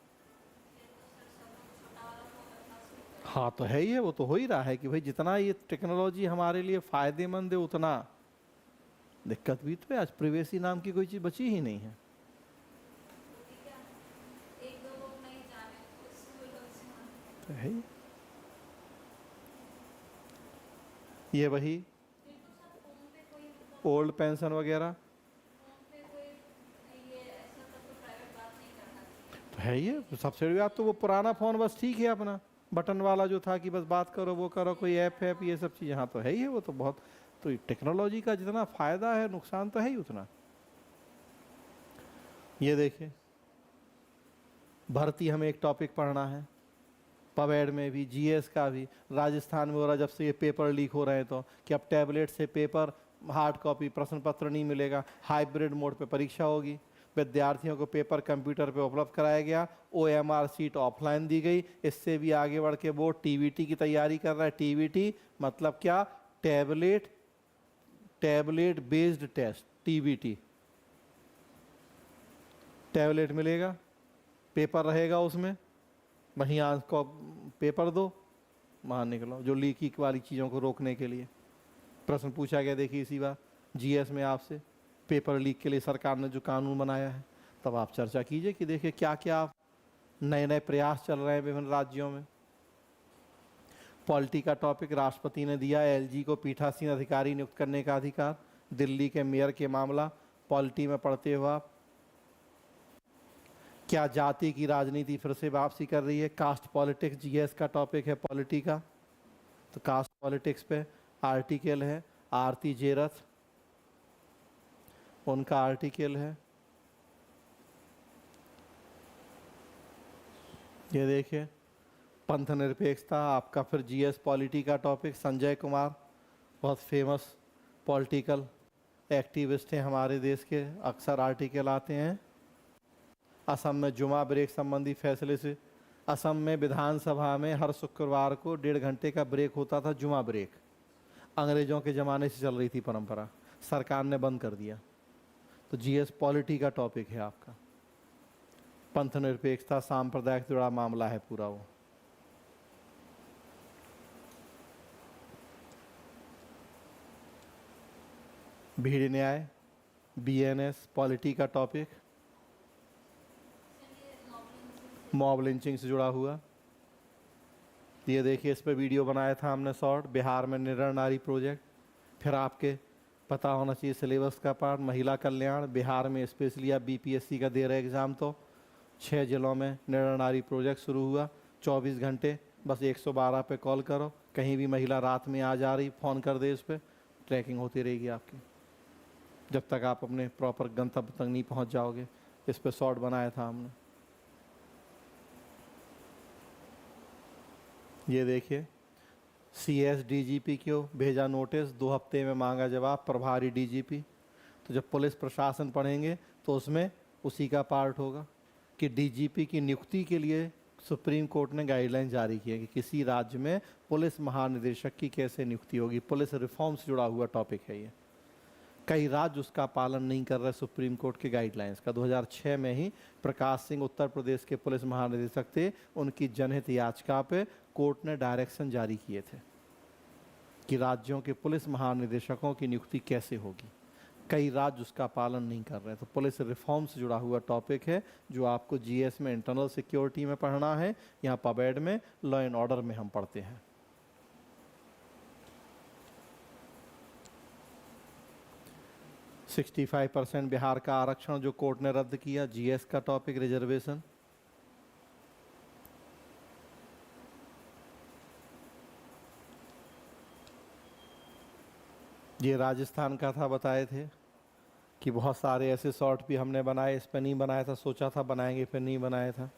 हाँ, तो है ही है, वो तो हो ही रहा है कि भाई जितना ये टेक्नोलॉजी हमारे लिए फायदेमंद है, उतना दिक्कत भी तो है। आज प्रिवेसी नाम की कोई चीज बची ही नहीं है। तो है ही। ये वही ओल्ड पेंशन वगैरह तो है ही है। सबसे बड़ी बात तो वो पुराना फोन बस ठीक है, अपना बटन वाला जो था कि बस बात करो, वो करो, कोई ऐप है, ये सब चीज़ यहाँ तो है ही है। वो तो बहुत, तो टेक्नोलॉजी का जितना फायदा है, नुकसान तो है ही उतना। ये देखिए, भर्ती हमें एक टॉपिक पढ़ना है, पवेड में भी, जीएस का भी, राजस्थान में हो रहा, जब से ये पेपर लीक हो रहे हैं, तो कि अब टैबलेट से पेपर, हार्ड कॉपी प्रश्न पत्र नहीं मिलेगा, हाइब्रिड मोड पे परीक्षा होगी। विद्यार्थियों को पेपर कंप्यूटर पे उपलब्ध कराया गया, ओएमआर सीट ऑफलाइन दी गई। इससे भी आगे बढ़ के बोर्ड टीवीटी की तैयारी कर रहा है। टीवीटी मतलब क्या, टैबलेट बेस्ड टेस्ट, टीवीटी। टैबलेट मिलेगा, पेपर रहेगा उसमें, वहीं आज को पेपर दो, वहाँ निकलो, जो लीक वाली चीज़ों को रोकने के लिए प्रश्न पूछा गया। देखिए इसी बार जीएस में आपसे पेपर लीक के लिए सरकार ने जो कानून बनाया है, तब आप चर्चा कीजिए कि देखिए क्या क्या नए नए प्रयास चल रहे हैं विभिन्न राज्यों में। पॉलिटी का टॉपिक, राष्ट्रपति ने दिया एलजी को पीठासीन अधिकारी नियुक्त करने का अधिकार। दिल्ली के मेयर के मामला पॉलिटी में पढ़ते हुआ। क्या जाति की राजनीति फिर से वापसी कर रही है? कास्ट पॉलिटिक्स जीएस का टॉपिक है पॉलिटी का, तो कास्ट पॉलिटिक्स पे आर्टिकल है। आरती जेरथ उनका आर्टिकल है, ये देखिए। पंथ निरपेक्षता आपका फिर जीएस पॉलिटी का टॉपिक। संजय कुमार बहुत फेमस पॉलिटिकल एक्टिविस्ट हैं हमारे देश के, अक्सर आर्टिकल आते हैं। असम में जुमा ब्रेक संबंधी फैसले से, असम में विधानसभा में हर शुक्रवार को 1.5 घंटे का ब्रेक होता था, जुमा ब्रेक। अंग्रेजों के ज़माने से चल रही थी परंपरा, सरकार ने बंद कर दिया। तो जीएस पॉलिटी का टॉपिक है आपका। पंथ निरपेक्षता सांप्रदायिक से जुड़ा मामला है पूरा वो। भीड़ न्याय बीएनएस पॉलिटी का टॉपिक। मॉब लिंचिंग से जुड़ा हुआ, ये देखिए इस पे वीडियो बनाया था हमने शॉर्ट। बिहार में निर्णय नारी प्रोजेक्ट, फिर आपके पता होना चाहिए सिलेबस का पार्ट। महिला कल्याण बिहार में स्पेशली आप बीपीएससी का दे रहे एग्ज़ाम, तो 6 जिलों में निर्णय नारी प्रोजेक्ट शुरू हुआ। 24 घंटे बस 112 पे कॉल करो, कहीं भी महिला रात में आ जा रही फ़ोन कर दे, उस पर ट्रैकिंग होती रहेगी आपकी जब तक आप अपने प्रॉपर गंतव्य तक नहीं पहुंच जाओगे। इस पे शॉर्ट बनाया था हमने। ये देखिए सीएस डीजीपी को भेजा नोटिस, 2 हफ्ते में मांगा जवाब प्रभारी डीजीपी। तो जब पुलिस प्रशासन पढ़ेंगे तो उसमें उसी का पार्ट होगा कि डीजीपी की नियुक्ति के लिए सुप्रीम कोर्ट ने गाइडलाइन जारी की है कि किसी राज्य में पुलिस महानिदेशक की कैसे नियुक्ति होगी। पुलिस रिफॉर्म से जुड़ा हुआ टॉपिक है ये। कई राज्य उसका पालन नहीं कर रहे सुप्रीम कोर्ट के गाइडलाइंस का। 2006 में ही प्रकाश सिंह उत्तर प्रदेश के पुलिस महानिदेशक थे, उनकी जनहित याचिका पे कोर्ट ने डायरेक्शन जारी किए थे कि राज्यों के पुलिस महानिदेशकों की नियुक्ति कैसे होगी। कई राज्य उसका पालन नहीं कर रहे। तो पुलिस रिफॉर्म से जुड़ा हुआ टॉपिक है जो आपको जीएस में इंटरनल सिक्योरिटी में पढ़ना है, यहाँ पबेड में लॉ एंड ऑर्डर में हम पढ़ते हैं। सिक्सटी 65% बिहार का आरक्षण जो कोर्ट ने रद्द किया, जीएस का टॉपिक रिजर्वेशन। ये राजस्थान का था, बताए थे कि बहुत सारे ऐसे शॉर्ट भी हमने बनाए। इस पर नहीं बनाया था, सोचा था बनाएंगे, फिर नहीं बनाया था।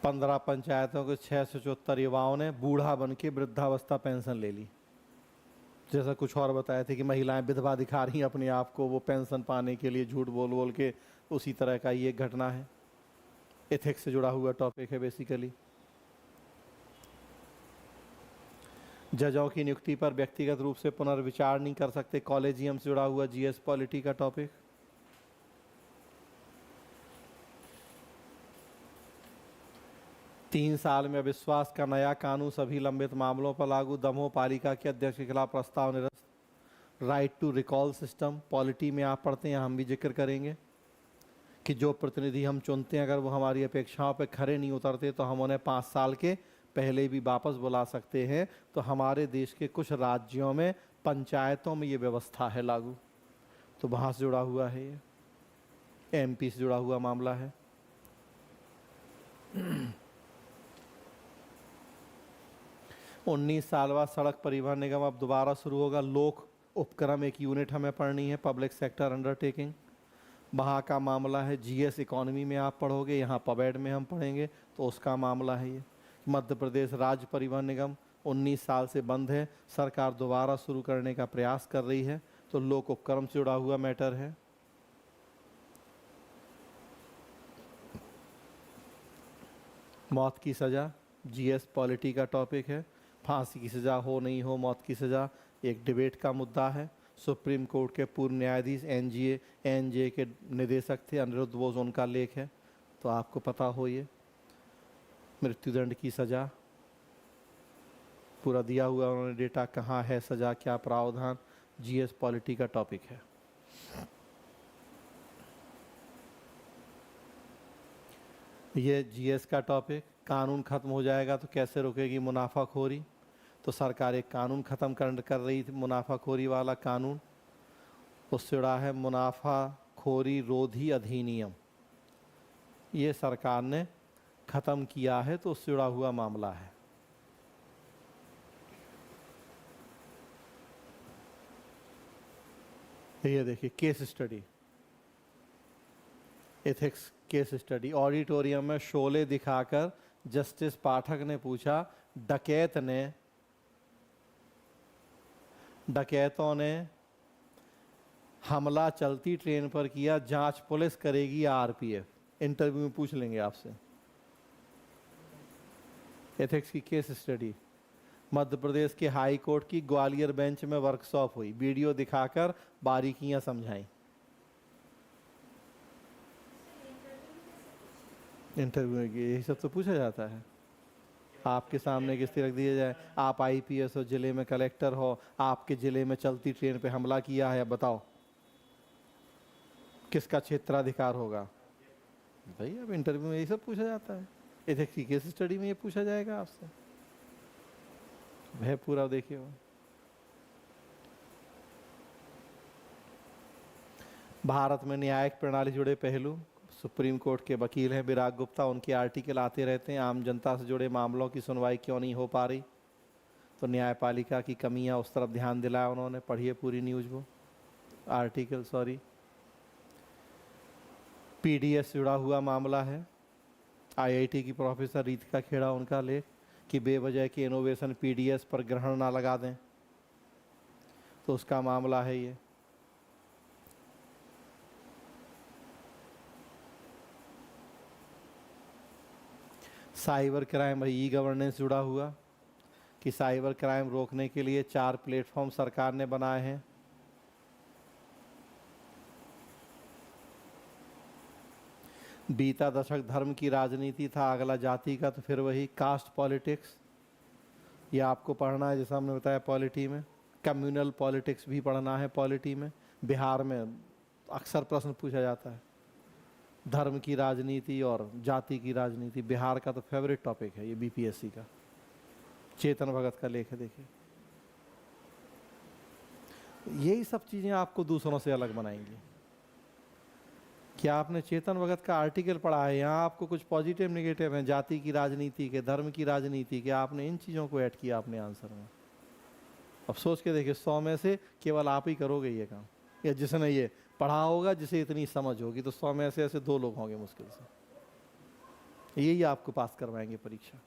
15 पंचायतों के 674 युवाओं ने बूढ़ा बन के वृद्धावस्था पेंशन ले ली। जैसा कुछ और बताए थे कि महिलाएं विधवा दिखा रही हैं अपने आप को वो पेंशन पाने के लिए, झूठ बोल बोल के। उसी तरह का ये घटना है। एथिक्स से जुड़ा हुआ टॉपिक है बेसिकली। जजों की नियुक्ति पर व्यक्तिगत रूप से पुनर्विचार नहीं कर सकते, कॉलेजियम से जुड़ा हुआ जीएस पॉलिटी का टॉपिक। तीन साल में अविश्वास का नया कानून सभी लंबित मामलों पर लागू। दमोह पालिका के अध्यक्ष के खिलाफ प्रस्ताव निरस्त। Right to recall system polity में आप पढ़ते हैं, हम भी जिक्र करेंगे कि जो प्रतिनिधि हम चुनते हैं अगर वो हमारी अपेक्षाओं पर खरे नहीं उतरते तो हम उन्हें 5 साल के पहले भी वापस बुला सकते हैं। तो हमारे देश के कुछ राज्यों में पंचायतों में ये व्यवस्था है लागू, तो वहाँ से जुड़ा हुआ है ये। एमपी से जुड़ा हुआ मामला है। 19 साल बाद सड़क परिवहन निगम अब दोबारा शुरू होगा। लोक उपक्रम एक यूनिट हमें पढ़नी है, पब्लिक सेक्टर अंडरटेकिंग। वहाँ का मामला है जीएस इकोनॉमी में आप पढ़ोगे, यहाँ पबेड में हम पढ़ेंगे, तो उसका मामला है ये। मध्य प्रदेश राज्य परिवहन निगम 19 साल से बंद है, सरकार दोबारा शुरू करने का प्रयास कर रही है, तो लोक उपक्रम से जुड़ा हुआ मैटर है। मौत की सज़ा जीएस पॉलिटी का टॉपिक है। फांसी की सज़ा हो नहीं हो, मौत की सज़ा एक डिबेट का मुद्दा है। सुप्रीम कोर्ट के पूर्व न्यायाधीश एनजे के निदेशक थे अनिरुद्ध बोस, उनका लेख है, तो आपको पता हो ये। मृत्युदंड की सज़ा पूरा दिया हुआ उन्होंने डेटा, कहाँ है सज़ा, क्या प्रावधान, जीएस पॉलिटी का टॉपिक है। ये जीएस का टॉपिक कानून खत्म हो जाएगा तो कैसे रोकेगी मुनाफाखोरी। तो सरकार एक कानून खत्म कर रही थी, मुनाफाखोरी वाला कानून। उससे जुड़ा है मुनाफाखोरी रोधी अधिनियम, ये सरकार ने खत्म किया है, तो उससे जुड़ा हुआ मामला है। ये देखिए case study, ethics case study. Auditorium में शोले दिखाकर जस्टिस पाठक ने पूछा, डकैतों ने हमला चलती ट्रेन पर किया, जांच पुलिस करेगी या आरपीएफ? इंटरव्यू में पूछ लेंगे आपसे। एथिक्स की केस स्टडी। मध्य प्रदेश के हाई कोर्ट की ग्वालियर बेंच में वर्कशॉप हुई, वीडियो दिखाकर बारीकियां समझाई। इंटरव्यू में यही सब तो पूछा जाता है। आपके सामने किस तरह रख दिया जाए, आप आईपीएस हो, जिले में कलेक्टर हो, आपके जिले में चलती ट्रेन पे हमला किया है, बताओ किसका क्षेत्राधिकार होगा? भाई अब इंटरव्यू में यही सब पूछा जाता है। एथिक्स की केस स्टडी में ये पूछा जाएगा आपसे। वह पूरा देखिए। वो भारत में न्यायिक प्रणाली जुड़े पहलू, सुप्रीम कोर्ट के वकील हैं विराग गुप्ता, उनके आर्टिकल आते रहते हैं। आम जनता से जुड़े मामलों की सुनवाई क्यों नहीं हो पा रही, तो न्यायपालिका की कमियां, उस तरफ ध्यान दिलाया उन्होंने। पढ़िए पूरी न्यूज, वो आर्टिकल। सॉरी, पीडीएस जुड़ा हुआ मामला है। आईआईटी की प्रोफेसर रीतिका खेड़ा, उनका लेख कि बेवजह के इनोवेशन पीडीएस पर ग्रहण ना लगा दें, तो उसका मामला है ये। साइबर क्राइम, भाई ई गवर्नेंस जुड़ा हुआ कि साइबर क्राइम रोकने के लिए 4 प्लेटफॉर्म सरकार ने बनाए हैं। बीता दशक धर्म की राजनीति था, अगला जाति का, तो फिर वही कास्ट पॉलिटिक्स, ये आपको पढ़ना है, जैसा हमने बताया पॉलिटी में। कम्युनल पॉलिटिक्स भी पढ़ना है पॉलिटी में। बिहार में अक्सर प्रश्न पूछा जाता है, धर्म की राजनीति और जाति की राजनीति। बिहार का तो फेवरेट टॉपिक है ये बीपीएससी का। चेतन भगत का लेख है, देखिए। यही सब चीजें आपको दूसरों से अलग बनाएंगी। क्या आपने चेतन भगत का आर्टिकल पढ़ा है? यहाँ आपको कुछ पॉजिटिव नेगेटिव हैं, जाति की राजनीति के, धर्म की राजनीति के, आपने इन चीज़ों को ऐड किया अपने आंसर में। अब सोच के देखिए, 100 में से केवल आप ही करोगे ये काम, या जिसने ये पढ़ा होगा, जिसे इतनी समझ होगी, तो 100 में से ऐसे 2 लोग होंगे मुश्किल से। यही आपको पास करवाएंगे परीक्षा।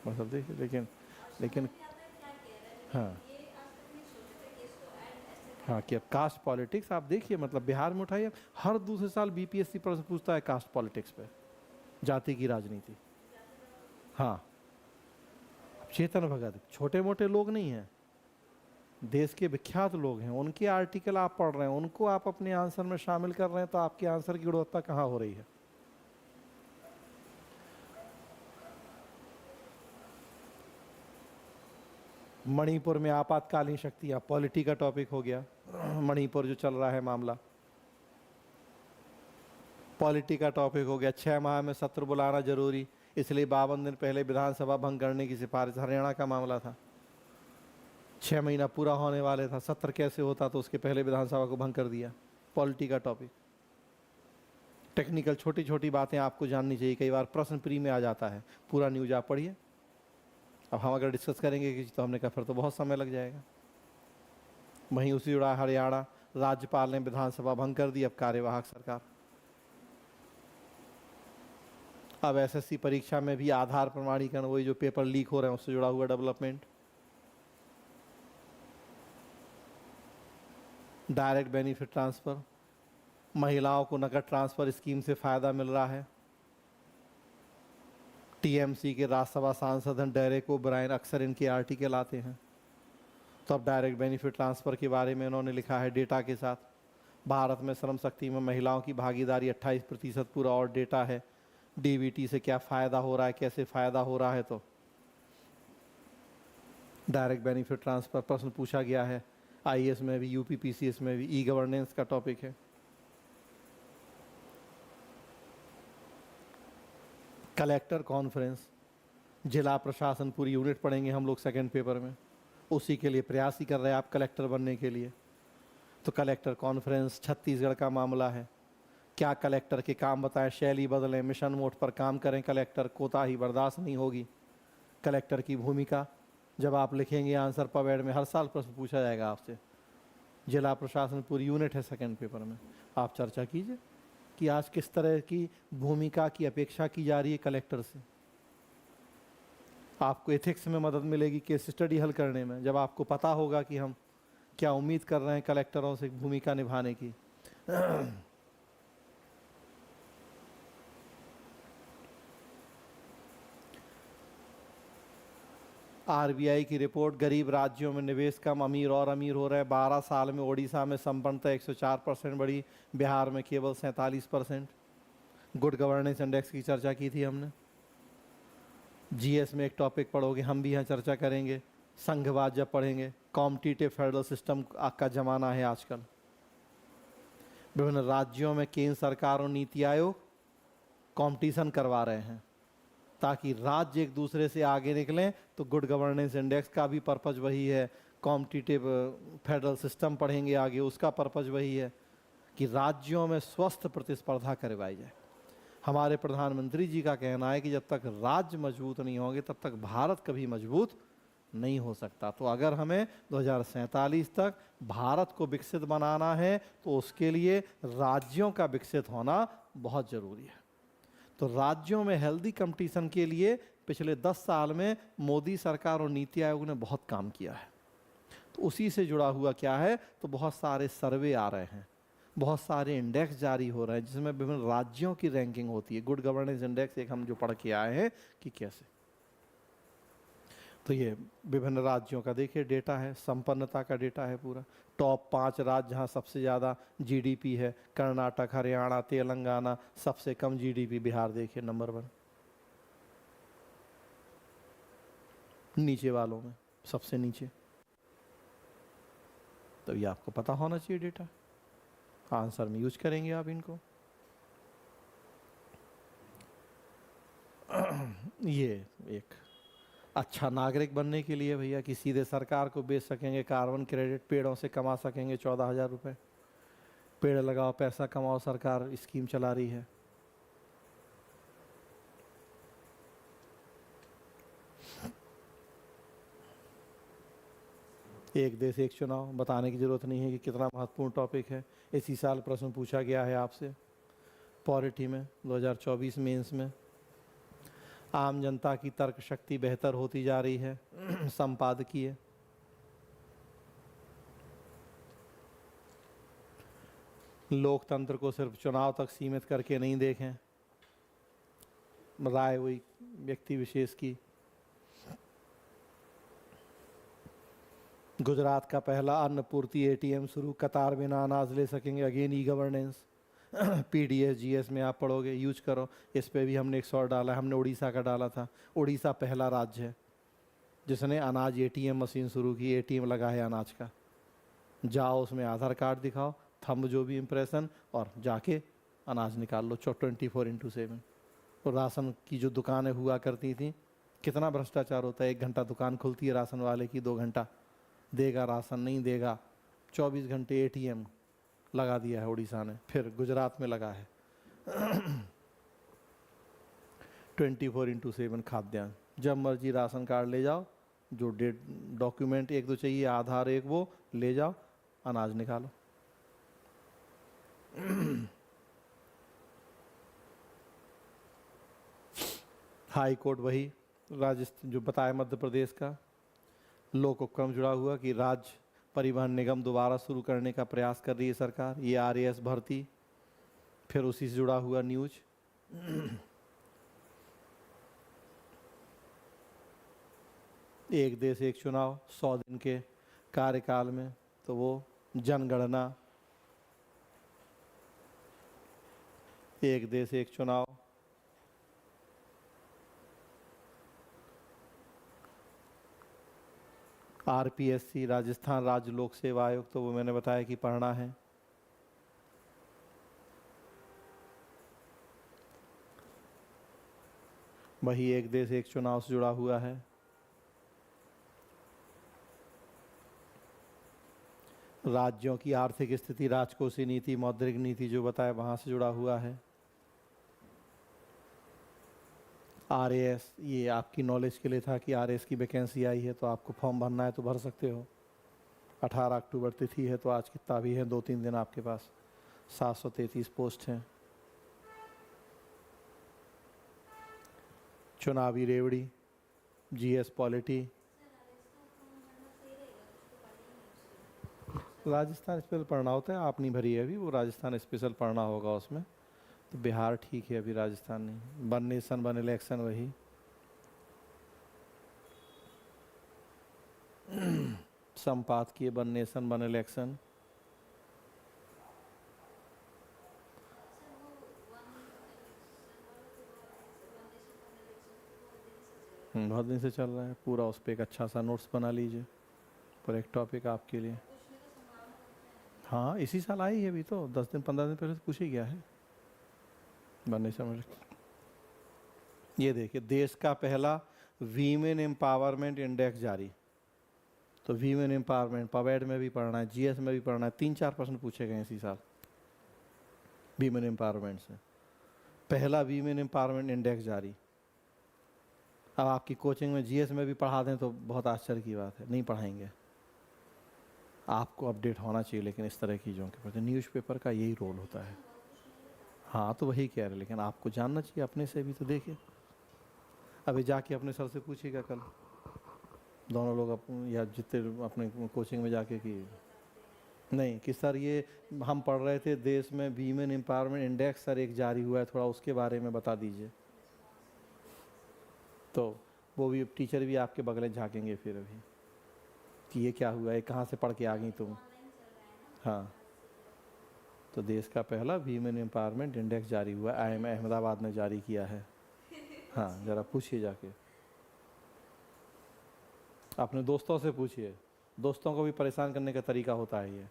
मतलब देखिए, लेकिन हाँ हाँ, कि अब कास्ट पॉलिटिक्स आप देखिए, मतलब बिहार में उठाइए, हर दूसरे साल बीपीएससी प्रश्न पूछता है कास्ट पॉलिटिक्स पे, जाति की राजनीति। हाँ, चेतन भगत छोटे मोटे लोग नहीं हैं, देश के विख्यात लोग हैं, उनके आर्टिकल आप पढ़ रहे हैं, उनको आप अपने आंसर में शामिल कर रहे हैं, तो आपके आंसर की गुणवत्ता कहाँ हो रही है? मणिपुर में आपातकालीन शक्तियां, पॉलिटी का टॉपिक हो गया। मणिपुर जो चल रहा है मामला, पॉलिटी का टॉपिक हो गया। 6 माह में सत्र बुलाना जरूरी, इसलिए 52 दिन पहले विधानसभा भंग करने की सिफारिश, हरियाणा का मामला था। 6 महीना पूरा होने वाले था, सत्र कैसे होता, तो उसके पहले विधानसभा को भंग कर दिया। पॉलिटी का टॉपिक। टेक्निकल छोटी छोटी बातें आपको जाननी चाहिए, कई बार प्रश्न प्री में आ जाता है। पूरा न्यूज आप पढ़िए। अब हम अगर डिस्कस करेंगे कि, तो हमने कहा फिर तो बहुत समय लग जाएगा। वहीं उसी जुड़ा हरियाणा, राज्यपाल ने विधानसभा भंग कर दी, अब कार्यवाहक सरकार। अब एसएससी परीक्षा में भी आधार प्रमाणीकरण, वही जो पेपर लीक हो रहे हैं, उससे जुड़ा हुआ डेवलपमेंट। डायरेक्ट बेनिफिट ट्रांसफर, महिलाओं को नकद ट्रांसफर स्कीम से फायदा मिल रहा है। टीएमसी के राज्यसभा सांसद हैं डेरेक ओब्रायन, अक्सर इनके आर्टिकल आते हैं। तो अब डायरेक्ट बेनिफिट ट्रांसफर के बारे में उन्होंने लिखा है डेटा के साथ। भारत में श्रम शक्ति में महिलाओं की भागीदारी 28% पूरा, और डेटा है डीबीटी से क्या फ़ायदा हो रहा है, कैसे फ़ायदा हो रहा है। तो डायरेक्ट बेनिफिट ट्रांसफ़र प्रश्न पूछा गया है। आईएएस में भी, यूपी पीसीएस में भी ई गवर्नेंस का टॉपिक है। कलेक्टर कॉन्फ्रेंस, जिला प्रशासन पूरी यूनिट पढ़ेंगे हम लोग सेकंड पेपर में, उसी के लिए प्रयास ही कर रहे हैं आप कलेक्टर बनने के लिए। तो कलेक्टर कॉन्फ्रेंस छत्तीसगढ़ का मामला है। क्या कलेक्टर के काम बताएं, शैली बदलें, मिशन मोड पर काम करें कलेक्टर, कोताही बर्दाश्त नहीं होगी। कलेक्टर की भूमिका, जब आप लिखेंगे आंसर पवेड में हर साल प्रश्न पूछा जाएगा आपसे। जिला प्रशासन पूरी यूनिट है सेकंड पेपर में, आप चर्चा कीजिए कि आज किस तरह की भूमिका की अपेक्षा की जा रही है कलेक्टर से। आपको एथिक्स में मदद मिलेगी केस स्टडी हल करने में, जब आपको पता होगा कि हम क्या उम्मीद कर रहे हैं कलेक्टरों से भूमिका निभाने की। आरबीआई की रिपोर्ट, गरीब राज्यों में निवेश कम, अमीर और अमीर हो रहे हैं। 12 साल में ओडिशा में संपन्नता 104% बढ़ी, बिहार में केवल 47%। गुड गवर्नेंस इंडेक्स की चर्चा की थी हमने। जीएस में एक टॉपिक पढ़ोगे, हम भी यहाँ चर्चा करेंगे, संघवाद जब पढ़ेंगे। कॉम्पिटिटिव फेडरल सिस्टम का जमाना है आजकल। विभिन्न राज्यों में केंद्र सरकार और नीति आयोग कंपटीशन करवा रहे हैं ताकि राज्य एक दूसरे से आगे निकलें। तो गुड गवर्नेंस इंडेक्स का भी पर्पज वही है। कॉम्पिटिटिव फेडरल सिस्टम पढ़ेंगे आगे, उसका पर्पज वही है कि राज्यों में स्वस्थ प्रतिस्पर्धा करवाई जाए। हमारे प्रधानमंत्री जी का कहना है कि जब तक राज्य मजबूत नहीं होंगे तब तक भारत कभी मजबूत नहीं हो सकता। तो अगर हमें 2047 तक भारत को विकसित बनाना है तो उसके लिए राज्यों का विकसित होना बहुत ज़रूरी है। तो राज्यों में हेल्दी कंपटीशन के लिए पिछले 10 साल में मोदी सरकार और नीति आयोग ने बहुत काम किया है। तो उसी से जुड़ा हुआ क्या है, तो बहुत सारे सर्वे आ रहे हैं, बहुत सारे इंडेक्स जारी हो रहे हैं जिसमें विभिन्न राज्यों की रैंकिंग होती है। गुड गवर्नेंस इंडेक्स एक हम जो पढ़ के आए हैं कि कैसे, तो ये विभिन्न राज्यों का देखिए डेटा है, संपन्नता का डेटा है पूरा। टॉप 5 राज्य जहाँ सबसे ज़्यादा जीडीपी है, कर्नाटक, हरियाणा, तेलंगाना। सबसे कम जीडीपी बिहार देखिए नंबर 1। नीचे वालों में सबसे नीचे। तो ये आपको पता होना चाहिए डेटा, आंसर में यूज करेंगे आप इनको। ये एक अच्छा नागरिक बनने के लिए भैया कि सीधे सरकार को बेच सकेंगे कार्बन क्रेडिट, पेड़ों से कमा सकेंगे 14,000 रुपये। पेड़ लगाओ पैसा कमाओ, सरकार स्कीम चला रही है। एक देश एक चुनाव, बताने की जरूरत नहीं है कि कितना महत्वपूर्ण टॉपिक है। इसी साल प्रश्न पूछा गया है आपसे पॉलिटी में 2024 मेंस में। आम जनता की तर्क शक्ति बेहतर होती जा रही है, संपादकीय। लोकतंत्र को सिर्फ चुनाव तक सीमित करके नहीं देखें, राय हुई व्यक्ति विशेष की। गुजरात का पहला अन्न पूर्ति एटीएम शुरू, कतार बिना अनाज ले सकेंगे, again e governance. PDS GS में आप पढ़ोगे, यूज करो। इस पे भी हमने 100 डाला है, हमने उड़ीसा का डाला था। उड़ीसा पहला राज्य है जिसने अनाज एटीएम मशीन शुरू की, एटीएम लगा है अनाज का। जाओ उसमें आधार कार्ड दिखाओ, थंब जो भी इम्प्रेशन, और जाके अनाज निकाल लो 24/7। तो राशन की जो दुकानें हुआ करती थी, कितना भ्रष्टाचार होता है। 1 घंटा दुकान खुलती है राशन वाले की, 2 घंटा देगा राशन, नहीं देगा 24 घंटे एटीएम लगा दिया है उड़ीसा ने। फिर गुजरात में लगा है 24/7 खाद्यान्न। जब मर्जी राशन कार्ड ले जाओ, जो डॉक्यूमेंट 1-2 चाहिए, आधार एक, वो ले जाओ, अनाज निकालो। हाई कोर्ट वही राजस्थान जो बताया मध्य प्रदेश का। लोक उपक्रम जुड़ा हुआ कि राज्य परिवहन निगम दोबारा शुरू करने का प्रयास कर रही है सरकार, ये आरएएस भर्ती। फिर उसी से जुड़ा हुआ न्यूज, एक देश एक चुनाव 100 दिन के कार्यकाल में, तो वो जनगणना, एक देश एक चुनाव। आरपीएससी राजस्थान राज्य लोक सेवा आयोग, तो वो मैंने बताया कि पढ़ना है। वही एक देश एक चुनाव से जुड़ा हुआ है। राज्यों की आर्थिक स्थिति, राजकोषीय नीति, मौद्रिक नीति जो बताया वहां से जुड़ा हुआ है। आरएएस, ये आपकी नॉलेज के लिए था कि आरएएस की वैकेंसी आई है, तो आपको फॉर्म भरना है तो भर सकते हो। 18 अक्टूबर तिथि है, तो आज कितना भी है, 2-3 दिन आपके पास। 733 पोस्ट हैं। चुनावी रेवड़ी, जीएस पॉलिटी। राजस्थान स्पेशल पढ़ना होता है, आप नहीं भरी है अभी, वो राजस्थान स्पेशल पढ़ना होगा उसमें। तो बिहार ठीक है, अभी राजस्थान नहीं। वन नेशन वन इलेक्शन, वही संपादकीय वन नेशन वन इलेक्शन। बहुत दिन से चल रहा है पूरा, उस पर एक अच्छा सा नोट्स बना लीजिए, पर एक टॉपिक आपके लिए। हाँ, इसी साल आई है अभी, तो 10 दिन 15 दिन पहले तो पूछ ही गया है। बनने समझ। ये देखिए, देश का पहला वीमेन एम्पावरमेंट इंडेक्स जारी। तो वीमेन एम्पावरमेंट पवेड में भी पढ़ना है, जीएस में भी पढ़ना है। 3-4 प्रश्न पूछे गए इसी साल वीमेन एम्पावरमेंट से। पहला वीमेन एम्पावरमेंट इंडेक्स जारी। अब आपकी कोचिंग में जीएस में भी पढ़ा दें तो बहुत आश्चर्य की बात है। नहीं पढ़ाएंगे, आपको अपडेट होना चाहिए लेकिन इस तरह की चीज़ों के प्रति। न्यूज़पेपर का यही रोल होता है। हाँ, तो वही कह रहे, लेकिन आपको जानना चाहिए अपने से भी। तो देखिए, अभी जाके अपने सर से पूछिएगा कल, दोनों लोग या जितने अपने कोचिंग में जाके कि नहीं कि सर ये हम पढ़ रहे थे देश में वीमेन एम्पावरमेंट इंडेक्स सर एक जारी हुआ है, थोड़ा उसके बारे में बता दीजिए। तो वो भी टीचर भी आपके बगल में झाँकेंगे फिर अभी कि ये क्या हुआ है, कहाँ से पढ़ के आ गई तुम। हाँ, तो देश का पहला वीमेन एम्पावरमेंट इंडेक्स जारी हुआ, IIM अहमदाबाद ने जारी किया है। हाँ, ज़रा पूछिए जाके, अपने दोस्तों से पूछिए, दोस्तों को भी परेशान करने का तरीका होता है ये।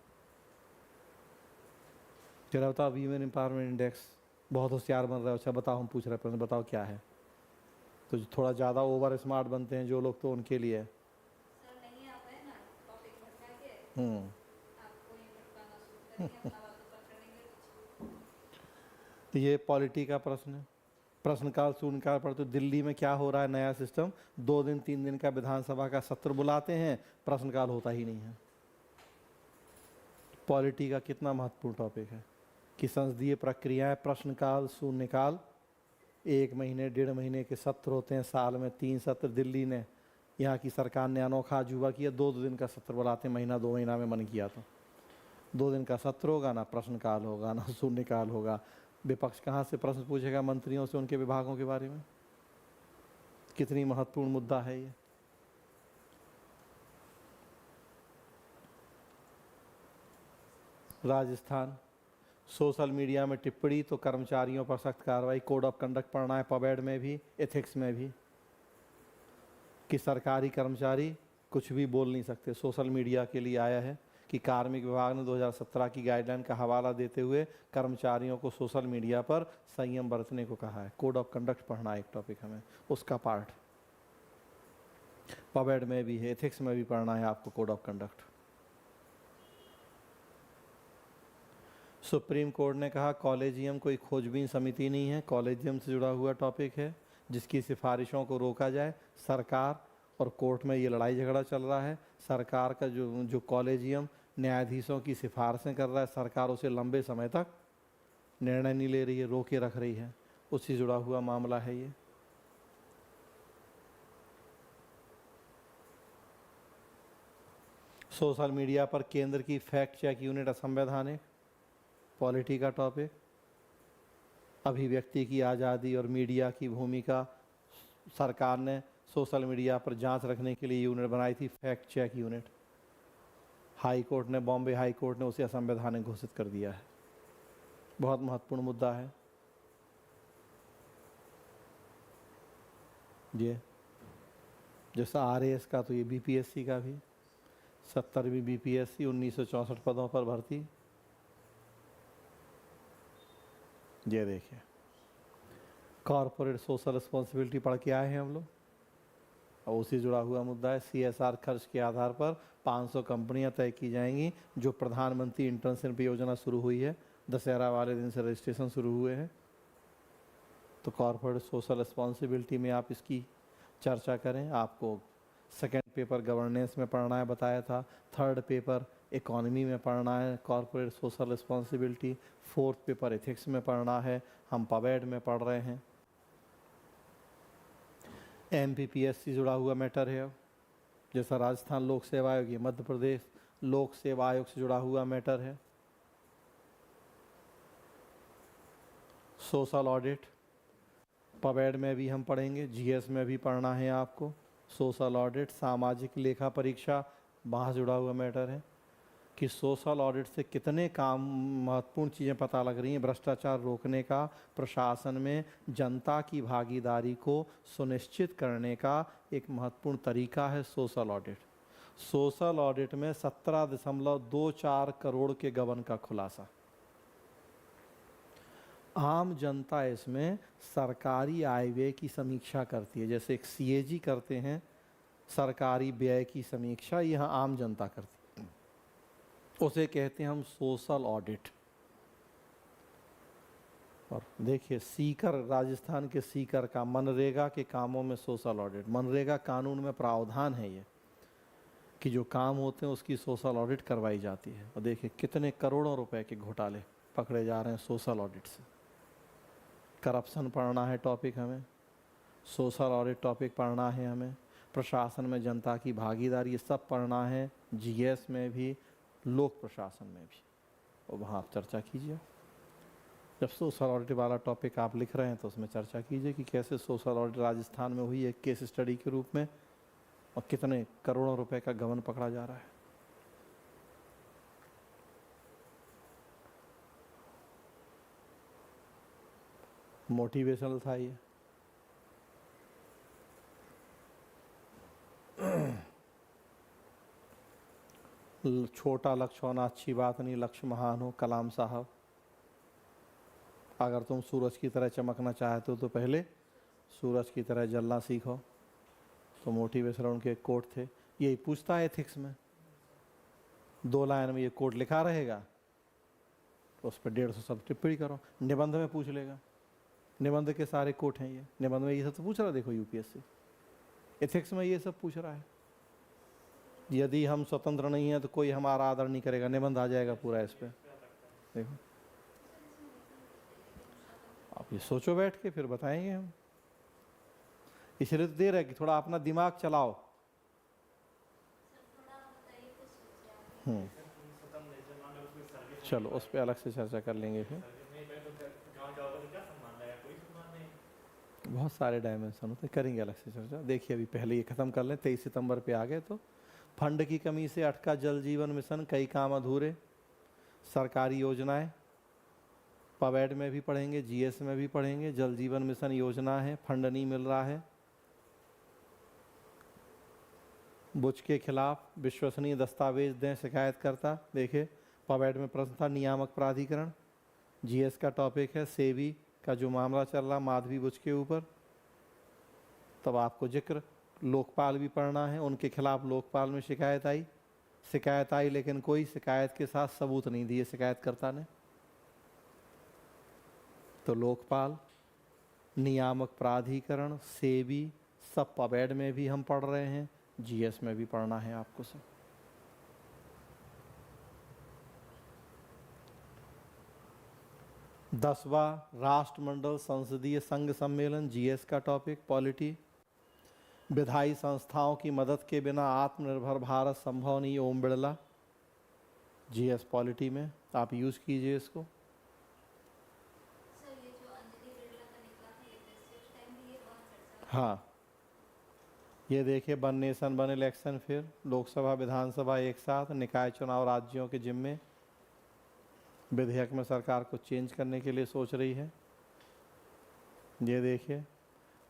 जरा बताओ, वीमेन एम्पावरमेंट इंडेक्स, बहुत होशियार बन रहे हो। अच्छा बताओ, हम पूछ रहे हैं, बताओ क्या है। तो जो थोड़ा ज़्यादा ओवर स्मार्ट बनते हैं जो लोग, तो उनके लिए है।
सर नहीं आ पाए ना टॉपिक भटका के, आपको ये भटकाना शुरू करेंगे, अपना बात तो पकड़ेंगे कुछ।
तो ये पॉलिटी का प्रश्न है। प्रश्नकाल शून्यकाल पर तो दिल्ली में क्या हो रहा है, नया सिस्टम, 2 दिन 3 दिन का विधानसभा का सत्र बुलाते हैं, प्रश्नकाल होता ही नहीं है। पॉलिटी का कितना महत्वपूर्ण टॉपिक है कि संसदीय प्रक्रियाएं, प्रश्नकाल शून्यकाल, 1 महीने 1.5 महीने के सत्र होते हैं, साल में 3 सत्र। दिल्ली ने, यहाँ की सरकार ने अनोखा अजूबा किया, 2-2 दिन का सत्र बुलाते हैं, महीना 2 महीना में मन किया तो 2 दिन का सत्र होगा, ना प्रश्नकाल होगा ना शून्यकाल होगा। विपक्ष कहाँ से प्रश्न पूछेगा मंत्रियों से उनके विभागों के बारे में। कितनी महत्वपूर्ण मुद्दा है ये। राजस्थान, सोशल मीडिया में टिप्पणी तो कर्मचारियों पर सख्त कार्रवाई। कोड ऑफ कंडक्ट पढ़ना है, पवेड में भी, एथिक्स में भी, कि सरकारी कर्मचारी कुछ भी बोल नहीं सकते। सोशल मीडिया के लिए आया है कि कार्मिक विभाग ने 2017 की गाइडलाइन का हवाला देते हुए कर्मचारियों को सोशल मीडिया पर संयम बरतने को कहा है। कोड ऑफ कंडक्ट पढ़ना एक टॉपिक हमें, उसका पार्ट पवेड में भी है, एथिक्स में भी पढ़ना है आपको code of conduct. Supreme court ने कहा कॉलेजियम कोई खोजबीन समिति नहीं है, कॉलेजियम से जुड़ा हुआ टॉपिक है जिसकी सिफारिशों को रोका जाए। सरकार और कोर्ट में ये लड़ाई झगड़ा चल रहा है। सरकार का जो कॉलेजियम न्यायाधीशों की सिफारिशें कर रहा है, सरकार उसे लंबे समय तक निर्णय नहीं ले रही है, रोके रख रही है। उससे जुड़ा हुआ मामला है ये। सोशल मीडिया पर केंद्र की फैक्ट चेक यूनिट असंवैधानिक, पॉलिटी का टॉपिक। अभिव्यक्ति की आज़ादी और मीडिया की भूमिका, सरकार ने सोशल मीडिया पर जांच रखने के लिए यूनिट बनाई थी, fact check unit. High court ने, बॉम्बे हाई कोर्ट ने उसे असंवैधानिक घोषित कर दिया है। बहुत महत्वपूर्ण मुद्दा है ये। जैसा आरएएस का, तो ये बीपीएससी का भी। 70वीं बीपीएससी 1964 पदों पर भर्ती। ये देखिए कॉरपोरेट सोशल रिस्पॉन्सिबिलिटी पढ़ के आए हैं हम लोग, और उसी जुड़ा हुआ मुद्दा है CSR खर्च के आधार पर 500 कंपनियां तय की जाएंगी। जो प्रधानमंत्री इंटर्नशिप योजना शुरू हुई है, दशहरा वाले दिन से रजिस्ट्रेशन शुरू हुए हैं। तो कॉरपोरेट सोशल रिस्पॉन्सिबिलिटी में आप इसकी चर्चा करें। आपको सेकेंड पेपर गवर्नेंस में पढ़ना है, बताया था। थर्ड पेपर इकोनॉमी में पढ़ना है corporate social responsibility. Fourth paper ethics में पढ़ना है, हम पवेड में पढ़ रहे हैं। MPPSC जुड़ा हुआ मैटर है, जैसा राजस्थान लोक सेवा आयोग, मध्य प्रदेश लोक सेवा आयोग से जुड़ा हुआ मैटर है। सोशल ऑडिट पवेड में भी हम पढ़ेंगे, GS में भी पढ़ना है आपको। सोशल ऑडिट, सामाजिक लेखा परीक्षा, वहाँ जुड़ा हुआ मैटर है कि सोशल ऑडिट से कितने काम महत्वपूर्ण चीज़ें पता लग रही हैं। भ्रष्टाचार रोकने का, प्रशासन में जनता की भागीदारी को सुनिश्चित करने का एक महत्वपूर्ण तरीका है सोशल ऑडिट। सोशल ऑडिट में 17.24 करोड़ के गबन का खुलासा। आम जनता इसमें सरकारी आय व्यय की समीक्षा करती है, जैसे एक CAG करते हैं सरकारी व्यय की समीक्षा, यह आम जनता करती है, उसे कहते हैं हम सोशल ऑडिट। और देखिए सीकर, राजस्थान के सीकर का मनरेगा के कामों में सोशल ऑडिट, मनरेगा कानून में प्रावधान है ये कि जो काम होते हैं उसकी सोशल ऑडिट करवाई जाती है। और देखिए कितने करोड़ों रुपए के घोटाले पकड़े जा रहे हैं सोशल ऑडिट से। करप्शन पढ़ना है टॉपिक हमें, सोशल ऑडिट टॉपिक पढ़ना है हमें, प्रशासन में जनता की भागीदारी, ये सब पढ़ना है, GS में भी, लोक प्रशासन में भी। और वहाँ आप चर्चा कीजिए। जब सोशल ऑडिट वाला टॉपिक आप लिख रहे हैं तो उसमें चर्चा कीजिए कि कैसे सोशल ऑडिट राजस्थान में हुई है केस स्टडी के रूप में, और कितने करोड़ों रुपए का गबन पकड़ा जा रहा है। मोटिवेशनल था ये। छोटा लक्ष्य होना अच्छी बात नहीं, लक्ष्य महान हो। कलाम साहब, अगर तुम सूरज की तरह चमकना चाहते हो तो पहले सूरज की तरह जलना सीखो। तो मोटिवेशन उनके कोट थे। यही पूछता है एथिक्स में, 2 लाइन में ये कोट लिखा रहेगा तो उस पर 150 शब्द टिप्पणी करो। निबंध में पूछ लेगा, निबंध के सारे कोट हैं ये। निबंध में ये सब तो पूछ रहा है, देखो UPSC एथिक्स में ये सब पूछ रहा है। यदि हम स्वतंत्र नहीं हैं तो कोई हमारा आदर नहीं करेगा, निबंध आ जाएगा पूरा इस पर। देखो आप ये सोचो बैठ के, फिर बताएंगे हम। इसलिए तो दे रहे कि थोड़ा अपना दिमाग चलाओ। चलो उस पर अलग से चर्चा कर लेंगे फिर। बहुत सारे डायमेंशन होते, करेंगे अलग से चर्चा। देखिए अभी पहले ये खत्म कर लें, 23 सितंबर पे आ गए तो फंड की कमी से अटका जल जीवन मिशन, कई काम अधूरे। सरकारी योजनाएं पवेड में भी पढ़ेंगे, GS में भी पढ़ेंगे। जल जीवन मिशन योजना है, फंड नहीं मिल रहा है। बुच के खिलाफ विश्वसनीय दस्तावेज दें शिकायतकर्ता। देखिए पवेड में प्रश्न था नियामक प्राधिकरण। GS का टॉपिक है सेबी का जो मामला चल रहा माधवी बुच के ऊपर। तब आपको जिक्र लोकपाल भी पढ़ना है, उनके खिलाफ लोकपाल में शिकायत आई लेकिन कोई शिकायत के साथ सबूत नहीं दिए शिकायतकर्ता ने। तो लोकपाल, नियामक प्राधिकरण, सेबी सब पवेड में भी हम पढ़ रहे हैं, GS में भी पढ़ना है आपको सब। दसवां राष्ट्रमंडल संसदीय संघ सम्मेलन, GS का टॉपिक पॉलिटी। विधायी संस्थाओं की मदद के बिना आत्मनिर्भर भारत संभव नहीं, ओम बिड़ला। GS पॉलिटी में आप यूज कीजिए इसको।
सर ये जो अंजलि बिरला का निकला था UPSC उस टाइम भी ये बहुत चर्चा
हाँ ये देखिए, वन नेशन वन इलेक्शन, फिर लोकसभा विधानसभा एक साथ, निकाय चुनाव राज्यों के जिम्मे। विधेयक में सरकार को चेंज करने के लिए सोच रही है, ये देखिए।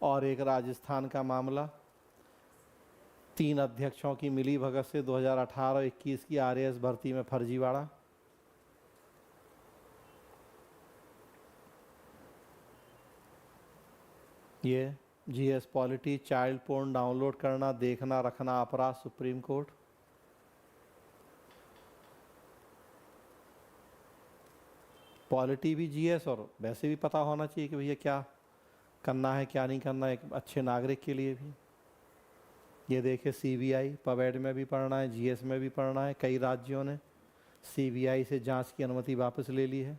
और एक राजस्थान का मामला, 3 अध्यक्षों की मिली भगत से 2018-21 की आरएएस भर्ती में फर्जीवाड़ा। ये GS polity, child porn download करना, देखना, रखना अपराध, सुप्रीम कोर्ट। पॉलिटी भी जीएस और वैसे भी पता होना चाहिए कि भैया क्या करना है क्या नहीं करना है एक अच्छे नागरिक के लिए भी। ये देखिए सीबीआई, पवेड में भी पढ़ना है, जीएस में भी पढ़ना है। कई राज्यों ने सीबीआई से जांच की अनुमति वापस ले ली है,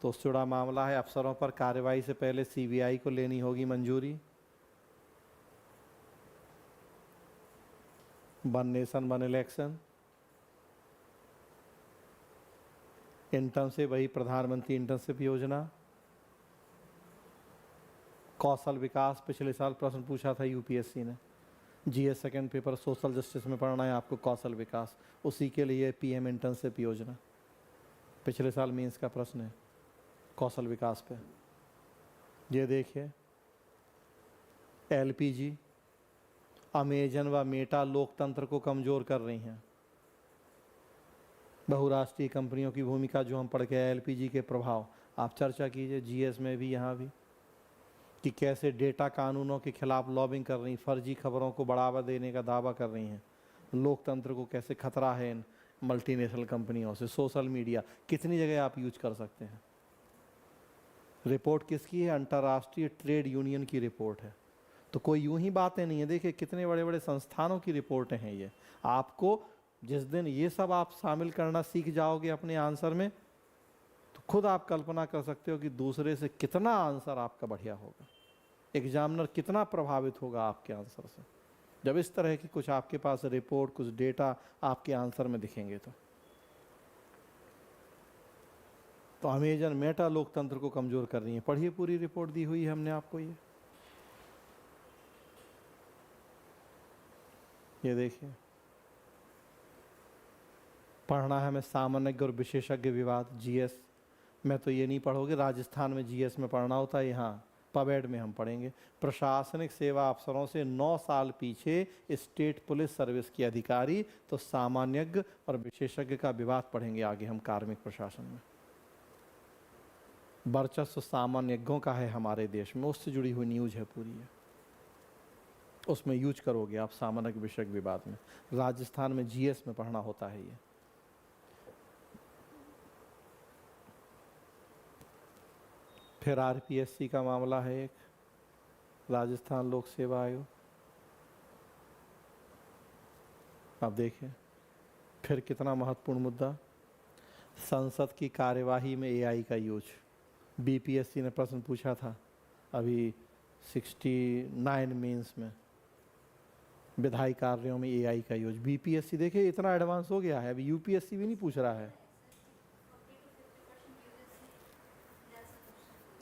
तो उससे जुड़ा मामला है। अफसरों पर कार्रवाई से पहले सीबीआई को लेनी होगी मंजूरी। One nation one election, internship, वही प्रधानमंत्री इंटर्नशिप योजना। कौशल विकास, पिछले साल प्रश्न पूछा था यूपीएससी ने। GS second paper social justice में पढ़ना है आपको कौशल विकास, उसी के लिए पीएम इंटर्नशिप योजना पिछले साल मेंस का प्रश्न है कौशल विकास पे। ये देखिए एलपीजी, अमेजन व मेटा लोकतंत्र को कमज़ोर कर रही हैं। बहुराष्ट्रीय कंपनियों की भूमिका जो हम पढ़ के आए, एलपीजी के प्रभाव आप चर्चा कीजिए जीएस में भी, यहाँ भी, कि कैसे डेटा कानूनों के खिलाफ लॉबिंग कर रही, फर्जी खबरों को बढ़ावा देने का दावा कर रही हैं। लोकतंत्र को कैसे खतरा है इन मल्टीनेशनल कंपनियों से। सोशल मीडिया कितनी जगह आप यूज कर सकते हैं। रिपोर्ट किसकी है? अंतर्राष्ट्रीय ट्रेड यूनियन की रिपोर्ट है। तो कोई यूं ही बातें नहीं है, देखिए कितने बड़े बड़े संस्थानों की रिपोर्टें हैं ये। आपको जिस दिन ये सब आप शामिल करना सीख जाओगे अपने आंसर में, तो खुद आप कल्पना कर सकते हो कि दूसरे से कितना आंसर आपका बढ़िया होगा, एग्जामिनर कितना प्रभावित होगा आपके आंसर से, जब इस तरह की कुछ आपके पास रिपोर्ट, कुछ डेटा आपके आंसर में दिखेंगे। तो अमेजन मेटा लोकतंत्र को कमजोर कर रही है। पढ़िए, पूरी रिपोर्ट दी हुई है हमने आपको। ये देखिए, पढ़ना है हमें सामान्य और विशेषज्ञ विवाद, जीएस में तो ये नहीं पढ़ोगे, राजस्थान में जीएस में पढ़ना होता है, यहाँ पवेड में हम पढ़ेंगे। प्रशासनिक सेवा अफसरों से 9 साल पीछे स्टेट पुलिस सर्विस के अधिकारी, तो सामान्यज्ञ और विशेषज्ञ का विवाद पढ़ेंगे आगे हम कार्मिक प्रशासन में। वर्चस्व सामान्यज्ञों का है हमारे देश में, उससे जुड़ी हुई न्यूज है पूरी है, उसमें यूज करोगे आप सामान्य विषयक विवाद में। राजस्थान में जीएस में पढ़ना होता है ये। फिर आरपीएससी का मामला है एक, राजस्थान लोक सेवा आयोग। आप देखिए फिर कितना महत्वपूर्ण मुद्दा, संसद की कार्यवाही में एआई का यूज। बीपीएससी ने प्रश्न पूछा था अभी 69 मेंस में, विधायी कार्यों में एआई का यूज। बीपीएससी देखिए इतना एडवांस हो गया है, अभी यूपीएससी भी नहीं पूछ रहा है।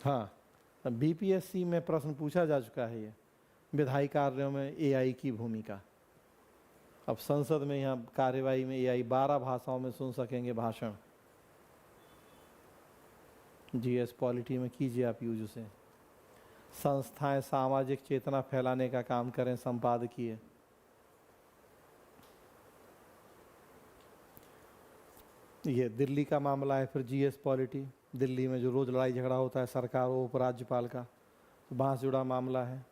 हाँ, बीपीएससी में प्रश्न पूछा जा चुका है ये, विधायी कार्यों में एआई की भूमिका। अब संसद में यहाँ कार्यवाही में एआई 12 भाषाओं में सुन सकेंगे भाषण। जीएस पॉलिटी में कीजिए आप यूज उसे। संस्थाएं सामाजिक चेतना फैलाने का काम करें, संपादकीय। ये दिल्ली का मामला है फिर जीएस पॉलिटी, दिल्ली में जो रोज लड़ाई झगड़ा होता है सरकार और उपराज्यपाल का, तो वहाँ से जुड़ा मामला है।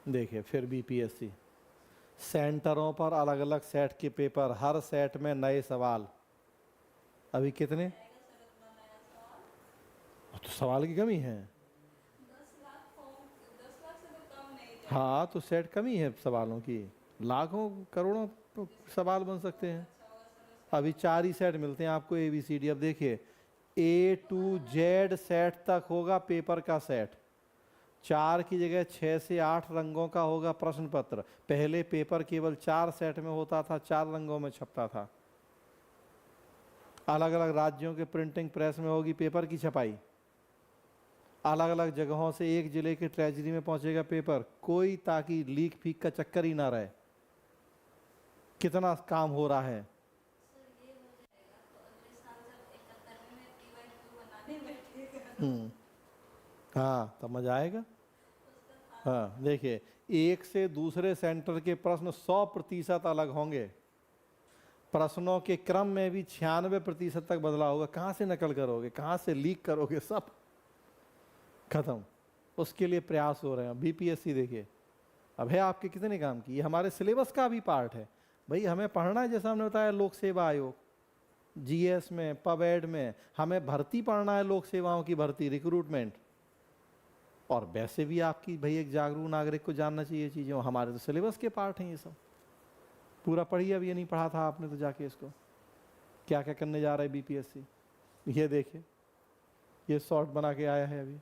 देखिए फिर बीपीएससी, सेंटरों पर अलग अलग सेट के पेपर, हर सेट में नए सवाल। अभी कितने? तो सवाल की कमी है।
10 लाख से तो कम नहीं थे।
हाँ, तो सेट कमी है सवालों की, लाखों करोड़ों तो सवाल बन सकते हैं। अभी 4 ही सेट मिलते हैं आपको ABCD। अब देखिए A to Z सेट तक होगा पेपर का सेट, 4 की जगह 6 से 8 रंगों का होगा प्रश्न पत्र। पहले पेपर केवल 4 सेट में होता था, 4 रंगों में छपता था। अलग अलग राज्यों के प्रिंटिंग प्रेस में होगी पेपर की छपाई, अलग अलग जगहों से एक जिले के ट्रेजरी में पहुंचेगा पेपर, कोई ताकि लीक फीक का चक्कर ही ना रहे। कितना काम हो रहा है।
सर ये हो जाएगा तो अगले साल जब 71 में PY2 बनाने बैठेगा
हाँ, तब मजा आएगा।
उसका
हाँ देखिए, एक से दूसरे सेंटर के प्रश्न 100% अलग होंगे। प्रश्नों के क्रम में भी 96% तक बदलाव होगा। कहाँ से नकल करोगे, कहाँ से लीक करोगे, सब खत्म। उसके लिए प्रयास हो रहे हैं। बीपीएससी देखिए, अब है आपके कितने काम की, ये हमारे सिलेबस का भी पार्ट है भाई। हमें पढ़ना है, जैसा हमने बताया लोक सेवा आयोग, जीएस में, पबेड में, हमें भर्ती पढ़ना है, लोक सेवाओं की भर्ती, रिक्रूटमेंट। और वैसे भी आपकी भाई एक जागरूक नागरिक को जानना चाहिए चीज़ें, हमारे तो सिलेबस के पार्ट हैं ये सब। पूरा पढ़िए, अब ये नहीं पढ़ा था आपने तो जाके इसको, क्या क्या करने जा रहा है बीपीएससी। ये देखिए, ये शॉर्ट बना के आया है अभी।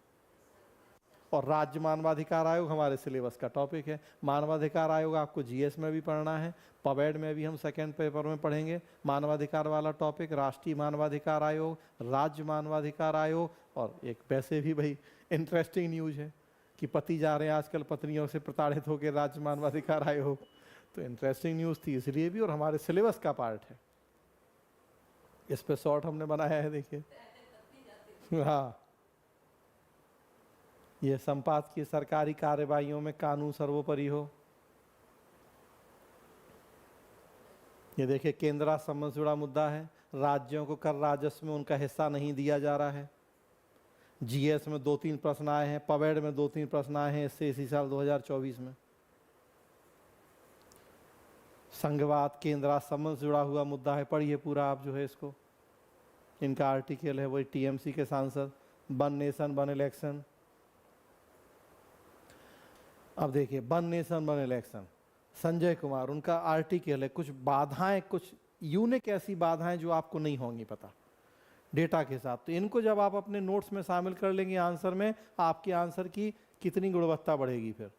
और राज्य मानवाधिकार आयोग हमारे सिलेबस का टॉपिक है। मानवाधिकार आयोग आपको जीएस में भी पढ़ना है, पबेड में भी हम सेकेंड पेपर में पढ़ेंगे मानवाधिकार वाला टॉपिक। राष्ट्रीय मानवाधिकार आयोग, राज्य मानवाधिकार आयोग, और एक वैसे भी भाई इंटरेस्टिंग न्यूज़ है कि पति जा रहे हैं आजकल पत्नियों से प्रताड़ित होकर राज्य मानवाधिकार आयोग। तो इंटरेस्टिंग न्यूज़ थी इसलिए भी, और हमारे सिलेबस का पार्ट है। इस पे शॉर्ट हमने बनाया है, देखिए। हाँ, ये संपादकीय सरकारी कार्यवाहियों में कानून सर्वोपरि हो। ये देखिए, केंद्र संबंध से जुड़ा मुद्दा है। राज्यों को कर राजस्व में उनका हिस्सा नहीं दिया जा रहा है। जीएस में 2-3 प्रश्न आए हैं, पबेड में 2-3 प्रश्न आए हैं इससे इसी साल 2024 में। संघवाद केंद्र संबंध से जुड़ा हुआ मुद्दा है, पढ़िए पूरा आप जो है इसको। इनका आर्टिकल है, वही टीएमसी के सांसद, वन नेशन वन इलेक्शन। अब देखिए, one nation one election, Sanjay Kumar, उनका आर्टिकल है। कुछ बाधाएं, कुछ यूनिक ऐसी बाधाएं जो आपको नहीं होंगी पता डेटा के साथ। तो इनको जब आप अपने नोट्स में शामिल कर लेंगे आंसर में, आपके आंसर की कितनी गुणवत्ता बढ़ेगी फिर।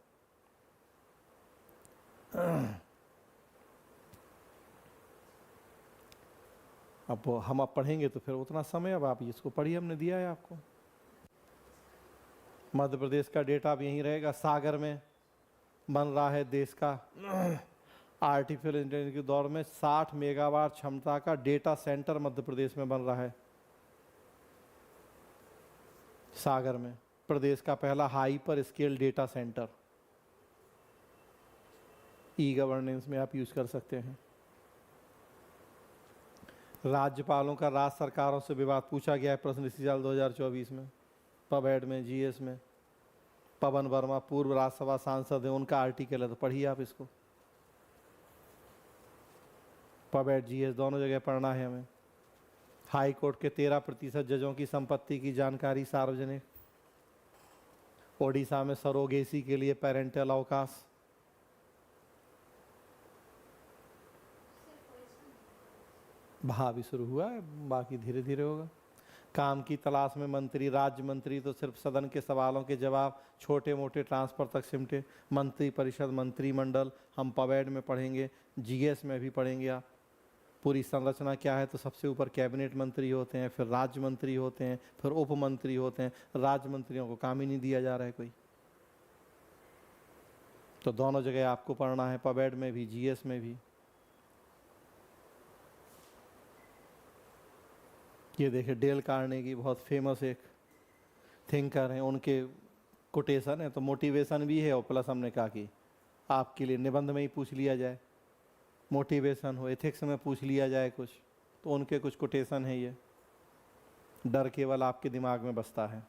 अब हम आप पढ़ेंगे तो फिर उतना समय, अब आप इसको पढ़िए, हमने दिया है आपको। मध्य प्रदेश का डेटा अब यहीं रहेगा। सागर में बन रहा है देश का आर्टिफिशियल इंटेलिजेंस के दौर में 60 मेगावाट क्षमता का डेटा सेंटर मध्य प्रदेश में बन रहा है। सागर में प्रदेश का पहला hyper scale data centre, e governance में आप यूज कर सकते हैं। राज्यपालों का राज्य सरकारों से विवाद पूछा गया है, प्रश्न इसी साल 2024 में। पबेड में, जीएस में। पवन वर्मा पूर्व राज्यसभा सांसद हैं, उनका आर्टिकल है, तो पढ़िए आप इसको। पबेड, जीएस दोनों जगह पढ़ना है हमें। हाई कोर्ट के 13% जजों की संपत्ति की जानकारी सार्वजनिक। ओडिशा में सरोगेसी के लिए पेरेंटल अवकाश। भी शुरू हुआ है, बाकी धीरे धीरे होगा। काम की तलाश में मंत्री, राज्य मंत्री तो सिर्फ सदन के सवालों के जवाब, छोटे मोटे ट्रांसफर तक सिमटे। मंत्री परिषद, मंत्रिमंडल हम पबेड में पढ़ेंगे, जीएस में भी पढ़ेंगे आप। पूरी संरचना क्या है, तो सबसे ऊपर कैबिनेट मंत्री होते हैं, फिर राज्य मंत्री होते हैं, फिर उप मंत्री होते हैं। राज्य मंत्रियों को काम ही नहीं दिया जा रहा है कोई। तो दोनों जगह आपको पढ़ना है, पबेड में भी, जीएस में भी। ये देखिए, डेल कार्नेगी बहुत फेमस एक थिंकर हैं, उनके कोटेशन है। तो मोटिवेशन भी है, और प्लस हमने कहा कि आपके लिए निबंध में ही पूछ लिया जाए, मोटिवेशन हो, एथिक्स में पूछ लिया जाए कुछ, तो उनके कुछ कोटेशन है। ये डर केवल आपके दिमाग में बसता है।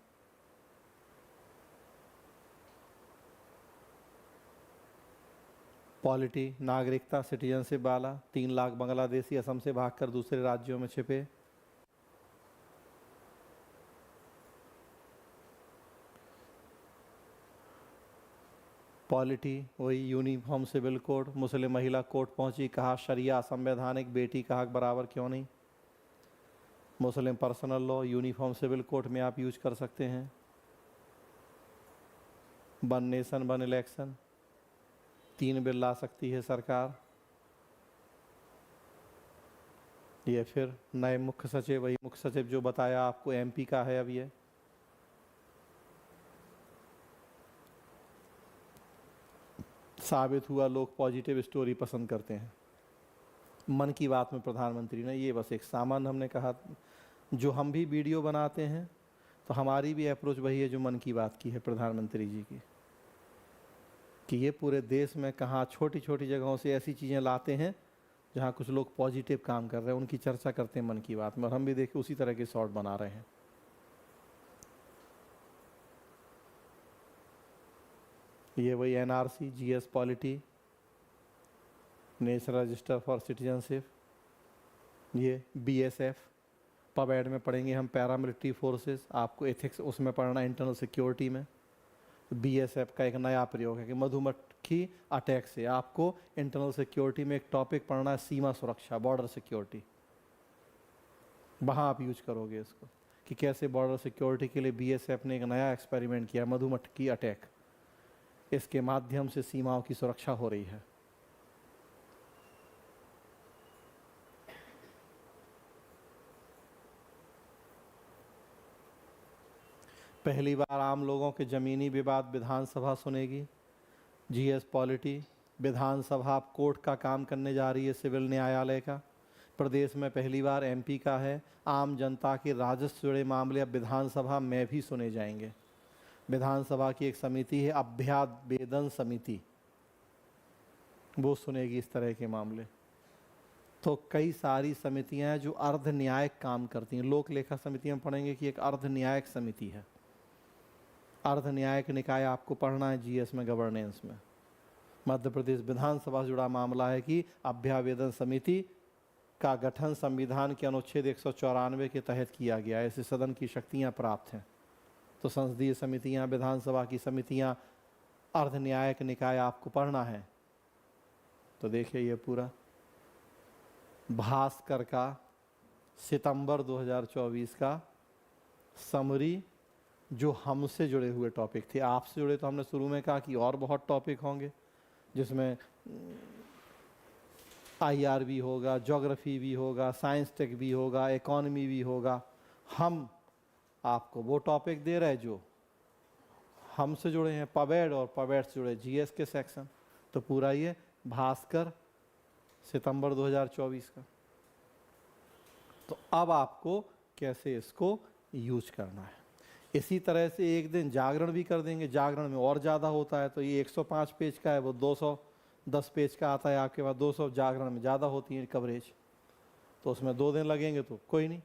पॉलिटी, नागरिकता, सिटीजनशिप वाला, 3 लाख बांग्लादेशी असम से भागकर दूसरे राज्यों में छिपे। पॉलिटी, वही यूनिफॉर्म सिविल कोड। मुस्लिम महिला कोर्ट पहुंची, कहा शरिया संवैधानिक, बेटी का हक बराबर क्यों नहीं। Muslim personal law, uniform civil code में आप यूज कर सकते हैं। One nation one election, 3 bill ला सकती है सरकार। ये फिर नए मुख्य सचिव, वही मुख्य सचिव जो बताया आपको, एमपी का है अब ये। साबित हुआ लोग पॉजिटिव स्टोरी पसंद करते हैं। मन की बात में प्रधानमंत्री ने, ये बस एक सामान्य हमने कहा, जो हम भी वीडियो बनाते हैं तो हमारी भी अप्रोच वही है जो मन की बात की है प्रधानमंत्री जी की। कि ये पूरे देश में कहाँ छोटी छोटी जगहों से ऐसी चीज़ें लाते हैं जहाँ कुछ लोग पॉजिटिव काम कर रहे हैं, उनकी चर्चा करते हैं मन की बात में, और हम भी देखिए उसी तरह के शॉर्ट बना रहे हैं। ये वही NRC, GS polity, national register for citizenship, ये बीएसएफ, पबएड में पढ़ेंगे हम पैरामिलिट्री फोर्सेस, आपको एथिक्स उसमें पढ़ना, इंटरनल सिक्योरिटी में। बीएसएफ का एक नया प्रयोग है कि मधुमक्खी अटैक से आपको इंटरनल सिक्योरिटी में एक टॉपिक पढ़ना है, सीमा सुरक्षा, बॉर्डर सिक्योरिटी। वहाँ आप यूज करोगे इसको कि कैसे बॉर्डर सिक्योरिटी के लिए बीएसएफ ने एक नया एक्सपेरिमेंट किया, मधुमक्खी अटैक, इसके माध्यम से सीमाओं की सुरक्षा हो रही है। पहली बार आम लोगों के ज़मीनी विवाद विधानसभा सुनेगी। जीएस पॉलिटी, विधानसभा अब कोर्ट का काम करने जा रही है, सिविल न्यायालय का। प्रदेश में पहली बार एमपी का है। आम जनता के राजस्व से जुड़े मामले अब विधानसभा में भी सुने जाएंगे। विधानसभा की एक समिति है, अभ्यावेदन समिति, वो सुनेगी इस तरह के मामले। तो कई सारी समितियां हैं जो अर्ध न्यायिक काम करती हैं। लोक लेखा समितियां पढ़ेंगे कि एक अर्ध न्यायिक समिति है। अर्ध न्यायिक निकाय आपको पढ़ना है जीएस में, गवर्नेंस में। मध्य प्रदेश विधानसभा से जुड़ा मामला है कि अभ्यावेदन समिति का गठन संविधान के अनुच्छेद 194 के तहत किया गया है। इसे सदन की शक्तियां प्राप्त हैं। तो संसदीय समितियां, विधानसभा की समितियां, अर्ध न्यायिक निकाय आपको पढ़ना है। तो देखिए ये पूरा भास्कर का सितंबर 2024 का समरी, जो हमसे जुड़े हुए टॉपिक थे। आपसे जुड़े तो हमने शुरू में कहा कि और बहुत टॉपिक होंगे, जिसमें आईआर भी होगा, ज्योग्राफी भी होगा, साइंस टेक भी होगा, इकोनॉमी भी होगा। हम आपको वो टॉपिक दे रहे हैं जो हमसे जुड़े हैं, पबएड और पबएड से जुड़े जीएस के सेक्शन। तो पूरा ये भास्कर सितंबर 2024 का। तो अब आपको कैसे इसको यूज करना है। इसी तरह से एक दिन जागरण भी कर देंगे। जागरण में और ज़्यादा होता है, तो ये 105 पेज का है, वो 210 पेज का आता है आपके पास। 200 जागरण में ज़्यादा होती है कवरेज, तो उसमें 2 दिन लगेंगे तो कोई नहीं,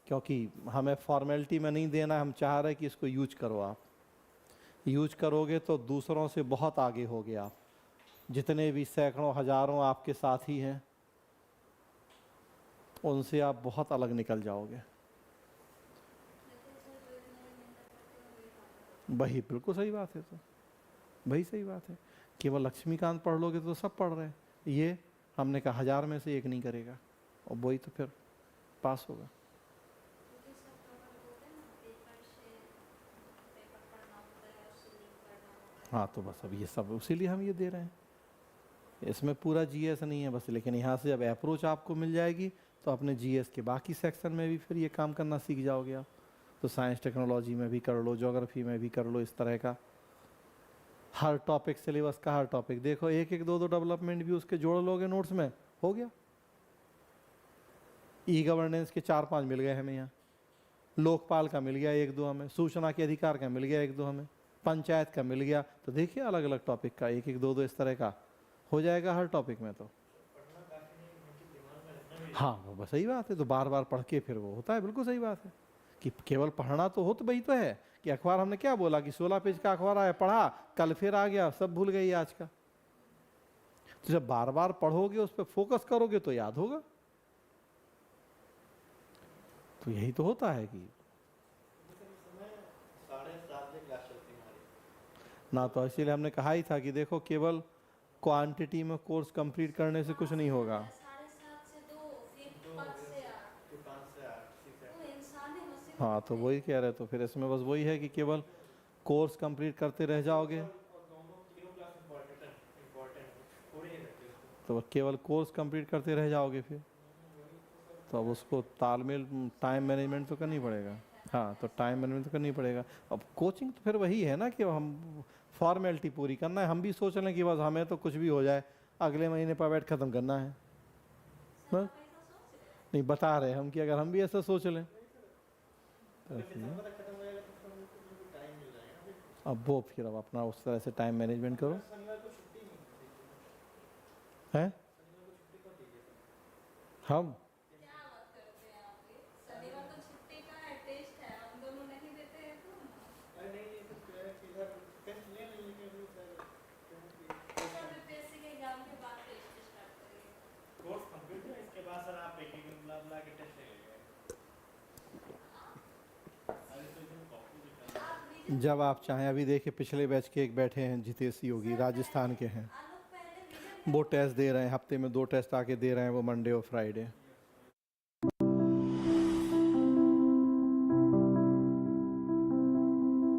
क्योंकि हमें फॉर्मेलिटी में नहीं देना है। हम चाह रहे हैं कि इसको यूज करो। आप यूज करोगे तो दूसरों से बहुत आगे होगे आप। जितने भी सैकड़ों हजारों आपके साथी हैं, उनसे आप बहुत अलग निकल जाओगे। वही बिल्कुल सही बात है। तो वही सही बात है। केवल लक्ष्मीकांत पढ़ लोगे तो सब पढ़ रहे हैं। ये हमने कहा 1000 में से एक नहीं करेगा, और वही तो फिर पास होगा। हाँ, तो बस अब ये सब उसीलिए हम ये दे रहे हैं। इसमें पूरा जीएस नहीं है बस, लेकिन यहाँ से जब अप्रोच आपको मिल जाएगी तो अपने जीएस के बाकी सेक्शन में भी फिर ये काम करना सीख जाओगे आप। तो साइंस टेक्नोलॉजी में भी कर लो, ज्योग्राफी में भी कर लो, इस तरह का हर टॉपिक, सिलेबस का हर टॉपिक देखो। एक एक दो दो डेवलपमेंट भी उसके जोड़ लोगे नोट्स में, हो गया। ई गवर्नेंस के 4-5 मिल गए हमें यहाँ, लोकपाल का मिल गया 1-2 हमें, सूचना के अधिकार का मिल गया 1-2 हमें, पंचायत का मिल गया। तो देखिए अलग अलग टॉपिक का 1-1, 2-2 इस तरह का हो जाएगा हर टॉपिक में। तो हाँ, वो बस सही बात है। तो बार बार पढ़ के फिर वो होता है। बिल्कुल सही बात है कि केवल पढ़ना तो हो, तो वही तो है कि अखबार हमने क्या बोला कि 16 पेज का अखबार आया, पढ़ा, कल फिर आ गया, सब भूल गई आज का। तो जब बार बार पढ़ोगे, उस पर फोकस करोगे तो याद होगा। तो यही तो होता है कि ना, तो इसीलिए हमने कहा ही था कि देखो केवल क्वांटिटी में कोर्स कंप्लीट करने से कुछ नहीं होगा।
7:30 से 2, फिर 5 से 8। तो इंसान है मशीन।
हाँ, तो वही कह रहे। तो फिर इसमें बस वही है कि केवल कोर्स कंप्लीट करते रह जाओगे, तो केवल कोर्स कंप्लीट करते रह जाओगे फिर। तो अब उसको तालमेल, टाइम मैनेजमेंट तो करनी पड़ेगा। हाँ, तो टाइम मैनेजमेंट तो करनी पड़ेगा। अब कोचिंग तो फिर वही है ना कि हम फॉर्मेलिटी पूरी करना है। हम भी सोच लें कि बस हमें तो कुछ भी हो जाए, अगले महीने पबएड ख़त्म करना है बस। नहीं, बता रहे हम कि अगर हम भी ऐसा सोच लें तो अब वो फिर अब अपना उस तरह से टाइम मैनेजमेंट करो। हैं हम
क्या बात करते हैं आप ये? शनिवार तो छुट्टी का है, टेस्ट है, हम दोनों नहीं देते हैं तो सब बीपीएससी के एग्जाम के बाद टेस्ट स्टार्ट करेंगे।
कोर्स कंप्लीट है, इसके बाद सर आप एक एक ला के टेस्ट ले लेंगे। अरे तो इसमें कॉपी दिखा
आप लीजिए।
जब आप चाहें, अभी देखिए पिछले बैच के एक बैठे हैं जितेश योगी, राजस्थान के हैं,
आप लोग पहले लीजिए।
वो टेस्ट दे रहे हैं, हफ्ते में 2 टेस्ट आके दे रहे हैं, वो मंडे और फ्राइडे।